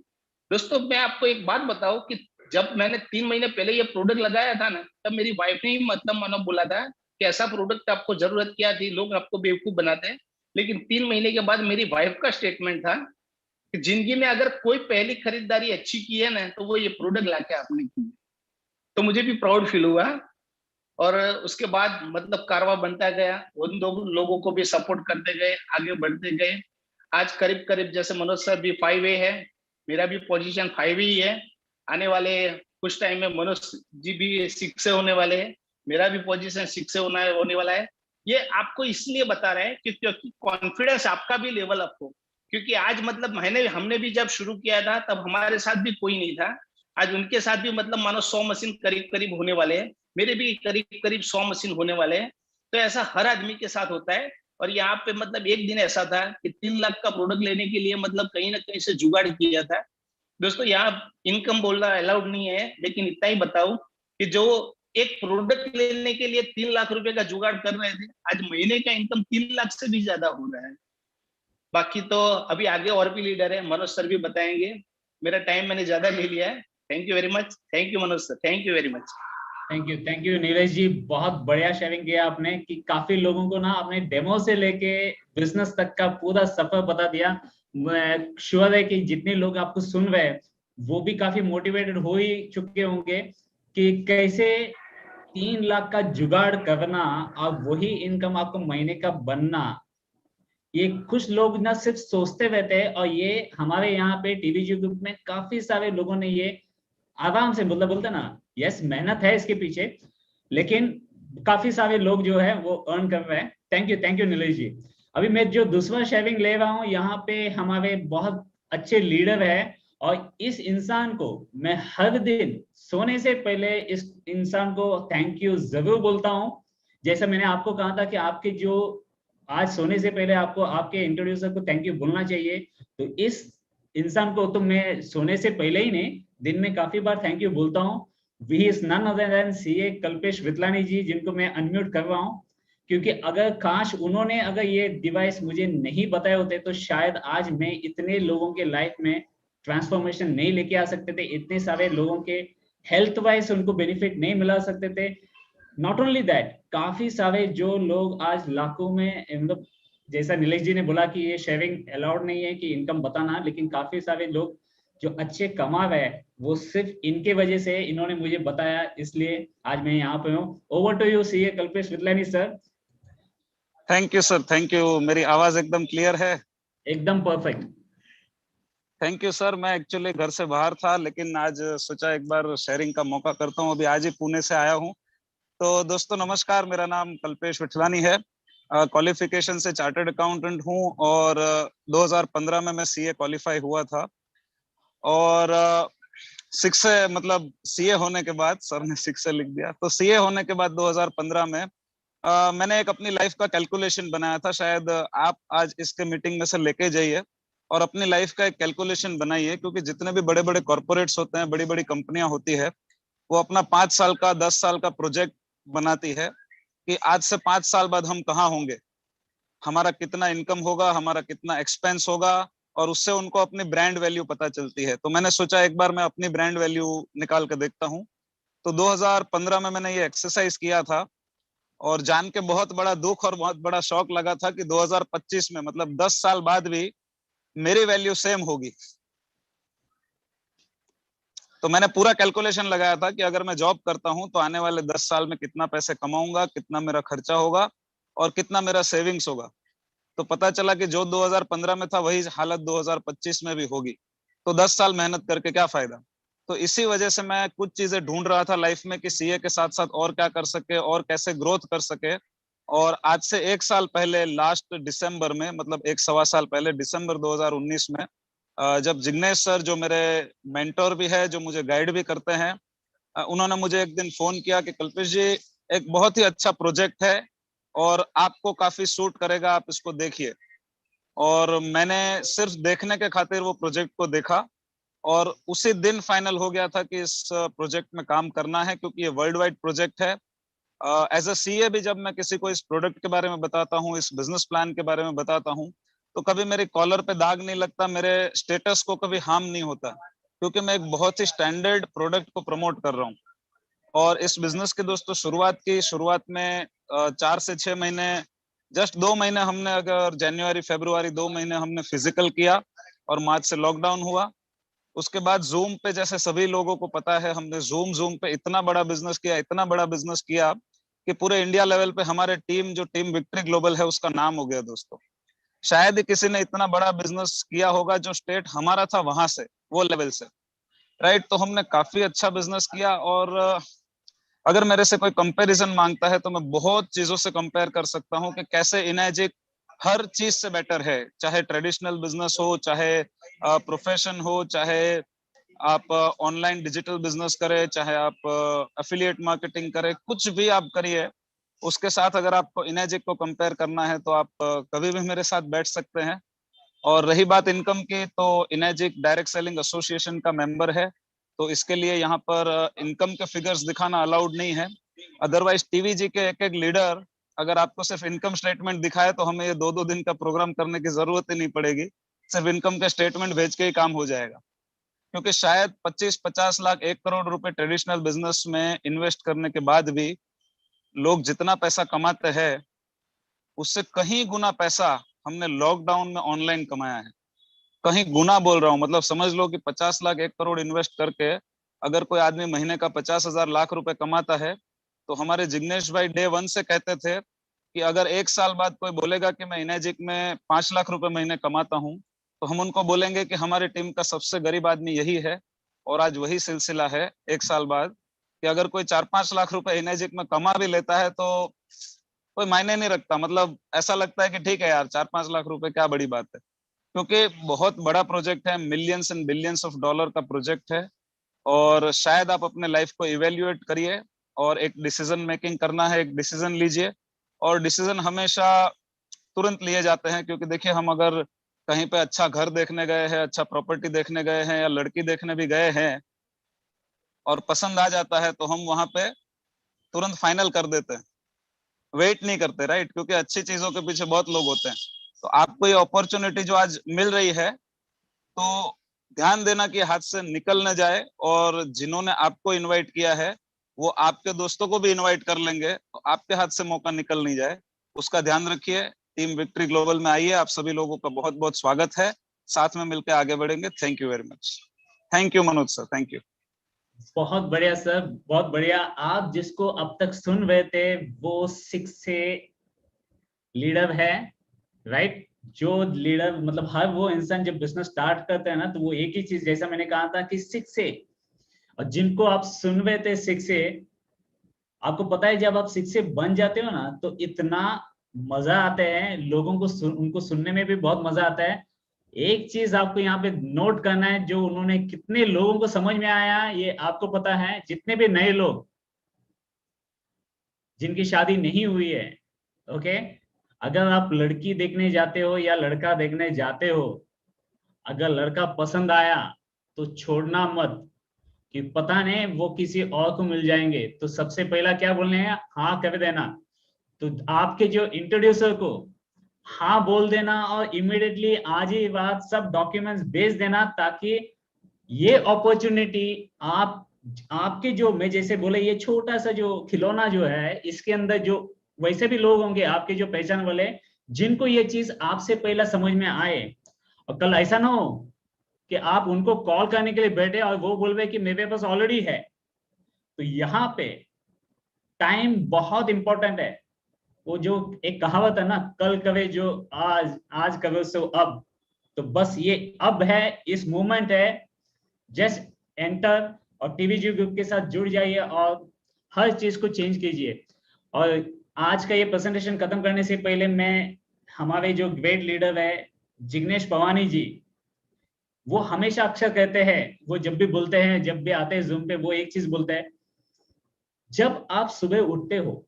दोस्तों मैं आपको एक बात बताऊं कि जब मैंने 3 महीने पहले ये प्रोडक्ट लगाया था ना, तब मेरी वाइफ ने ही मतलब मानो बोला था कि ऐसा प्रोडक्ट आपको जरूरत क्या थी, लोग आपको बेवकूफ बनाते हैं। लेकिन 3 महीने के बाद मेरी वाइफ का स्टेटमेंट था कि जिंदगी में अगर कोई पहली खरीदारी अच्छी की है ना, तो वो ये प्रोडक्ट लाके आपने की। तो मुझे भी प्राउड फील हुआ। और उसके बाद मतलब कारवा बनता गया, उन दो लोगों को भी सपोर्ट करते गए, आगे बढ़ते गए। आज करीब करीब जैसे मनोज सर भी 5A है, मेरा भी पोजीशन 5 ही है। आने वाले कुछ टाइम में मनोज जी भी 6 से होने वाले हैं, मेरा भी पोजीशन 6 से होने वाला है। ये आपको इसलिए बता रहे हैं क्योंकि कॉन्फिडेंस आपका भी लेवल अप हो। क्योंकि आज मतलब हमने भी जब शुरू किया था तब हमारे साथ भी कोई नहीं था। आज उनके साथ भी मतलब मानो 100 मशीन करीब करीब होने वाले हैं, मेरे भी करीब करीब 100 मशीन होने वाले हैं। तो ऐसा हर आदमी के साथ होता है। और यहाँ पे मतलब एक दिन ऐसा था कि 3 लाख का प्रोडक्ट लेने के लिए मतलब कहीं ना कहीं से जुगाड़ किया था। दोस्तों यहाँ इनकम बोलना अलाउड नहीं है, लेकिन इतना ही बताऊं कि जो एक प्रोडक्ट लेने के लिए 3 लाख रुपए का जुगाड़ कर रहे थे, आज महीने का इनकम 3 लाख से भी ज्यादा हो रहा है। बाकी तो अभी आगे और भी लीडर है, मनोज सर भी बताएंगे। मेरा टाइम मैंने ज्यादा ले लिया है। Thank you very much. Thank you Manoj sir, thank you very much. Thank you Neeraj ji, बहुत बढ़िया शेयरिंग किया आपने कि काफी लोगों को ना आपने डेमो से लेके बिजनेस तक का पूरा सफर बता दिया। मैं श्योर है कि जितने लोग आपको सुन रहे हैं वो भी काफी मोटिवेटेड हो ही चुके होंगे कि कैसे 3 लाख का जुगाड़ करना और वही इनकम आपको महीने का बनना। ये कुछ लोग ना सिर्फ सोचते रहते हैं, और ये हमारे यहाँ पे टीवीजी ग्रुप में काफी सारे लोगों ने ये आराम से बोलते ना, यस मेहनत है इसके पीछे, लेकिन काफी सारे लोग जो है वो अर्न कर रहे हैं। थैंक यू नीलेश जी। अभी मैं जो दूसरा शेयरिंग ले रहा हूँ, यहाँ पे हमारे बहुत अच्छे लीडर है, और इस इंसान को मैं हर दिन सोने से पहले इस इंसान को थैंक यू जरूर बोलता हूँ। जैसा मैंने आपको कहा था कि आपके जो आज सोने से पहले आपको आपके इंट्रोड्यूसर को थैंक यू बोलना चाहिए, तो इस इंसान को तो मैं सोने से पहले ही नहीं, दिन में काफी बार थैंक यू बोलता हूँ। We is none other than CA Kalpesh Vitlani ji, जिनको मैं अनम्यूट कर रहा हूँ। क्योंकि अगर काश उन्होंने अगर ये डिवाइस मुझे नहीं बताए होते तो शायद आज मैं इतने लोगों के लाइफ में ट्रांसफॉर्मेशन नहीं लेके आ सकते थे, इतने सारे लोगों के हेल्थ वाइज उनको बेनिफिट नहीं मिला सकते थे। नॉट ओनली दैट, काफी सारे जो लोग आज लाखों में, मतलब जैसा नीलेश जी ने बोला कि ये शेयरिंग अलाउड नहीं है कि इनकम बताना, लेकिन काफी सारे लोग जो अच्छे कमा रहे हैं वो सिर्फ इनके वजह से, इन्होंने मुझे बताया, इसलिए आज मैं यहाँ पे हूँ। Over to you CA Kalpesh Vitlani sir. Thank you sir, thank you. मेरी आवाज एकदम क्लियर है? एकदम परफेक्ट। Thank you sir. मैं एक्चुअली घर से बाहर था, लेकिन आज सोचा एक बार शेयरिंग का मौका करता हूँ। अभी आज ही पुणे से आया हूँ। तो दोस्तों नमस्कार, मेरा नाम कल्पेश विठलानी है। क्वालिफिकेशन से चार्टर्ड अकाउंटेंट हूँ और 2015 में मैं सीए क्वालिफाई हुआ था। और सिक्स से मतलब सीए होने के बाद, सर ने सिक्स से लिख दिया, तो सीए होने के बाद 2015 में मैंने एक अपनी लाइफ का कैलकुलेशन बनाया था। शायद आप आज इसके मीटिंग में से लेके जाइए और अपनी लाइफ का एक कैलकुलेशन बनाइए, क्योंकि जितने भी बड़े बड़े कॉर्पोरेट्स होते हैं, बड़ी बड़ी कंपनियां होती है, वो अपना 5 साल का 10 साल का प्रोजेक्ट बनाती है कि आज से 5 साल बाद हम कहाँ होंगे, हमारा कितना इनकम होगा, हमारा कितना एक्सपेंस होगा, और उससे उनको अपनी ब्रांड वैल्यू पता चलती है। तो मैंने सोचा एक बार मैं अपनी ब्रांड वैल्यू निकाल के देखता हूँ। तो 2015 में मैंने ये एक्सरसाइज किया था और जान के बहुत बड़ा दुख और बहुत बड़ा शौक लगा था कि 2025 में, मतलब 10 साल बाद भी मेरी वैल्यू सेम होगी। तो मैंने पूरा कैलकुलेशन लगाया था कि अगर मैं जॉब करता हूं तो आने वाले 10 साल में कितना पैसे कमाऊंगा, कितना मेरा खर्चा होगा और कितना मेरा सेविंग्स होगा। तो पता चला कि जो 2015 में था वही हालत 2025 में भी होगी। तो 10 साल मेहनत करके क्या फायदा। तो इसी वजह से मैं कुछ चीजें ढूंढ रहा था लाइफ में कि सीए के साथ साथ और क्या कर सके और कैसे ग्रोथ कर सके। और आज से 1 साल पहले, लास्ट दिसंबर में, मतलब 1 सवा साल पहले, दिसंबर 2019 में, जब जिग्नेश सर, जो मेरे मेंटोर भी है, जो मुझे गाइड भी करते हैं, उन्होंने मुझे एक दिन फोन किया कि कल्पेश जी, एक बहुत ही अच्छा प्रोजेक्ट है और आपको काफी सूट करेगा, आप इसको देखिए। और मैंने सिर्फ देखने के खातिर वो प्रोजेक्ट को देखा और उसी दिन फाइनल हो गया था कि इस प्रोजेक्ट में काम करना है, क्योंकि ये वर्ल्ड वाइड प्रोजेक्ट है। एज अ सीए भी जब मैं किसी को इस प्रोडक्ट के बारे में बताता हूँ, इस बिजनेस प्लान के बारे में बताता हूँ, तो कभी मेरी कॉलर पे दाग नहीं लगता, मेरे स्टेटस को कभी हार्म नहीं होता, क्योंकि मैं एक बहुत ही स्टैंडर्ड प्रोडक्ट को प्रमोट कर रहा हूँ। और इस बिजनेस की दोस्तों शुरुआत में 4 से 6 महीने, जस्ट 2 महीने हमने, अगर जनवरी फरवरी 2 महीने हमने फिजिकल किया और मार्च से लॉकडाउन हुआ। उसके बाद जूम पे, जैसे सभी लोगों को पता है, हमने जूम पे इतना बड़ा बिजनेस किया, इतना बड़ा बिजनेस किया कि पूरे इंडिया लेवल पे हमारे जो टीम विक्ट्री ग्लोबल है, उसका नाम हो गया दोस्तों। शायद ही किसी ने इतना बड़ा बिजनेस किया होगा जो स्टेट हमारा था वहां से, वो लेवल से, राइट। तो हमने काफी अच्छा बिजनेस किया। और अगर मेरे से कोई कंपैरिजन मांगता है तो मैं बहुत चीजों से कंपेयर कर सकता हूँ कि कैसे इनर्जिक हर चीज से बेटर है, चाहे ट्रेडिशनल बिजनेस हो, चाहे प्रोफेशन हो, चाहे आप ऑनलाइन डिजिटल बिजनेस करें, चाहे आप एफिलिएट मार्केटिंग करें, कुछ भी आप करिए, उसके साथ अगर आपको इनर्जिक को कंपेयर करना है तो आप कभी भी मेरे साथ बैठ सकते हैं। और रही बात इनकम की, तो इनर्जिक डायरेक्ट सेलिंग एसोसिएशन का मेंबर है, तो इसके लिए यहाँ पर इनकम के फिगर्स दिखाना अलाउड नहीं है। अदरवाइज टीवीजी के एक एक लीडर अगर आपको सिर्फ इनकम स्टेटमेंट दिखाए तो हमें ये 2-2 दिन का प्रोग्राम करने की जरूरत ही नहीं पड़ेगी, सिर्फ इनकम का स्टेटमेंट भेज के ही काम हो जाएगा। क्योंकि शायद 25-50 लाख, 1 करोड़ रुपए ट्रेडिशनल बिजनेस में इन्वेस्ट करने के बाद भी लोग जितना पैसा कमाते हैं, उससे कहीं गुना पैसा हमने लॉकडाउन में ऑनलाइन कमाया है। कहीं गुना बोल रहा हूँ, मतलब समझ लो कि 50 लाख, 1 करोड़ इन्वेस्ट करके अगर कोई आदमी महीने का 50,000 लाख रुपए कमाता है, तो हमारे जिग्नेश भाई डे 1 से कहते थे कि अगर 1 साल बाद कोई बोलेगा कि मैं इनर्जिक में 5 लाख रुपए महीने कमाता हूँ, तो हम उनको बोलेंगे कि हमारी टीम का सबसे गरीब आदमी यही है। और आज वही सिलसिला है 1 साल बाद, कि अगर कोई 4-5 लाख रुपए इनर्जिक में कमा भी लेता है तो कोई मायने नहीं रखता, मतलब ऐसा लगता है कि ठीक है यार, 4-5 लाख रुपए क्या बड़ी बात है। क्योंकि बहुत बड़ा प्रोजेक्ट है, millions and billions of dollar का प्रोजेक्ट है। और शायद आप अपने लाइफ को इवेल्युएट करिए और एक डिसीजन मेकिंग करना है, एक डिसीजन लीजिए। और डिसीजन हमेशा तुरंत लिए जाते हैं, क्योंकि देखिए, हम अगर कहीं पे अच्छा घर देखने गए हैं, अच्छा प्रॉपर्टी देखने गए हैं, या लड़की देखने भी गए हैं और पसंद आ जाता है, तो हम वहां पे तुरंत फाइनल कर देते हैं, वेट नहीं करते, राइट। क्योंकि अच्छी चीजों के पीछे बहुत लोग होते हैं। तो आपको ये अपॉर्चुनिटी जो आज मिल रही है, तो ध्यान देना कि हाथ से निकल न जाए, और जिन्होंने आपको इनवाइट किया है वो आपके दोस्तों को भी इनवाइट कर लेंगे, तो आपके हाथ से मौका निकल नहीं जाए, उसका ध्यान रखिए। टीम विक्ट्री ग्लोबल में आइए, आप सभी लोगों का बहुत बहुत स्वागत है, साथ में मिलकर आगे बढ़ेंगे। Thank you very much. Thank you Manoj sir, thank you. बहुत बढ़िया सर, बहुत बढ़िया। आप जिसको अब तक सुन रहे थे वो 6 से लीडर है, राइट। जो लीडर मतलब हर वो इंसान जब बिजनेस स्टार्ट करते हैं ना, तो वो एक ही चीज, जैसा मैंने कहा था कि सीख से, और जिनको आप सुन रहे थे सीख से, आपको पता है जब आप सीख से बन जाते हो ना, तो इतना मजा आता है लोगों को उनको सुनने में भी बहुत मजा आता है। एक चीज आपको यहाँ पे नोट करना है, जो उन्होंने कितने लोगों को समझ में आया ये आपको पता है। जितने भी नए लोग जिनकी शादी नहीं हुई है, ओके, अगर आप लड़की देखने जाते हो या लड़का देखने जाते हो, अगर लड़का पसंद आया तो छोड़ना मत कि पता नहीं वो किसी और को मिल जाएंगे। तो सबसे पहला क्या बोलने हैं, हाँ कर देना। तो आपके जो इंट्रोड्यूसर को हाँ बोल देना और इमीडिएटली आज ही बात सब डॉक्यूमेंट्स भेज देना, ताकि ये अपॉर्चुनिटी आप आपके जो मैं जैसे बोले ये छोटा सा जो खिलौना जो है, इसके अंदर जो वैसे भी लोग होंगे आपके जो पहचान वाले, जिनको ये चीज आपसे पहला समझ में आए। और कल ऐसा ना हो कि आप उनको कॉल करने के लिए बैठे और वो बोल रहे कि मेरे पास ऑलरेडी है। तो यहाँ पे टाइम बहुत इंपॉर्टेंट है। वो जो एक कहावत है ना, कल कवे जो आज, आज कवे सो अब। तो बस ये अब है, इस मोमेंट है, जस्ट एंटर और टीवीजी ग्रुप के साथ जुड़ जाइए और हर चीज को चेंज कीजिए। और आज का ये प्रेजेंटेशन खत्म करने से पहले मैं, हमारे जो ग्रेट लीडर है जिग्नेश पवानी जी, वो हमेशा अक्सर कहते हैं, वो जब भी बोलते हैं, जब भी आते हैं जूम पे, वो एक चीज बोलते हैं, जब आप सुबह उठते हो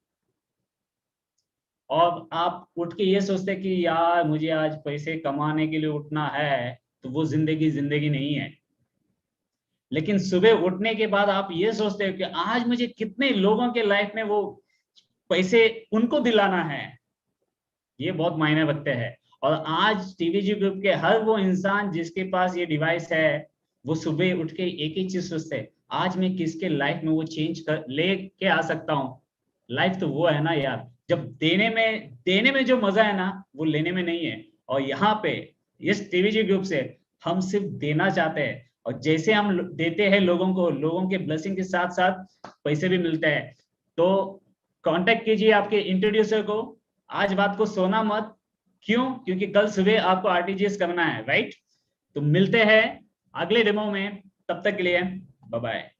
और आप उठ के ये सोचते हैं कि यार मुझे आज पैसे कमाने के लिए उठना है, तो वो जिंदगी नहीं है। लेकिन सुबह उठने के बाद आप ये सोचते हो कि आज मुझे कितने लोगों के लाइफ में वो पैसे उनको दिलाना है, ये बहुत मायने रखते हैं। और आज टीवीजी ग्रुप के हर वो इंसान जिसके पास ये डिवाइस है, वो सुबह उठ के एक ही चीज सोचते हैं, आज मैं किसके लाइफ में वो चेंज कर लेके आ सकता हूँ। लाइफ तो वो है ना यार, जब देने में जो मजा है ना, वो लेने में नहीं है। और यहाँ पे इस टीवीजी ग्रुप से हम सिर्फ देना चाहते हैं, और जैसे हम देते हैं लोगों को, लोगों के ब्लेसिंग के साथ साथ पैसे भी मिलते हैं। तो कांटेक्ट कीजिए आपके इंट्रोड्यूसर को, आज बात को सोना मत। क्यों? क्योंकि कल सुबह आपको आरटीजीएस करना है, राइट? तो मिलते हैं अगले डेमो में, तब तक के लिए बाय बाय।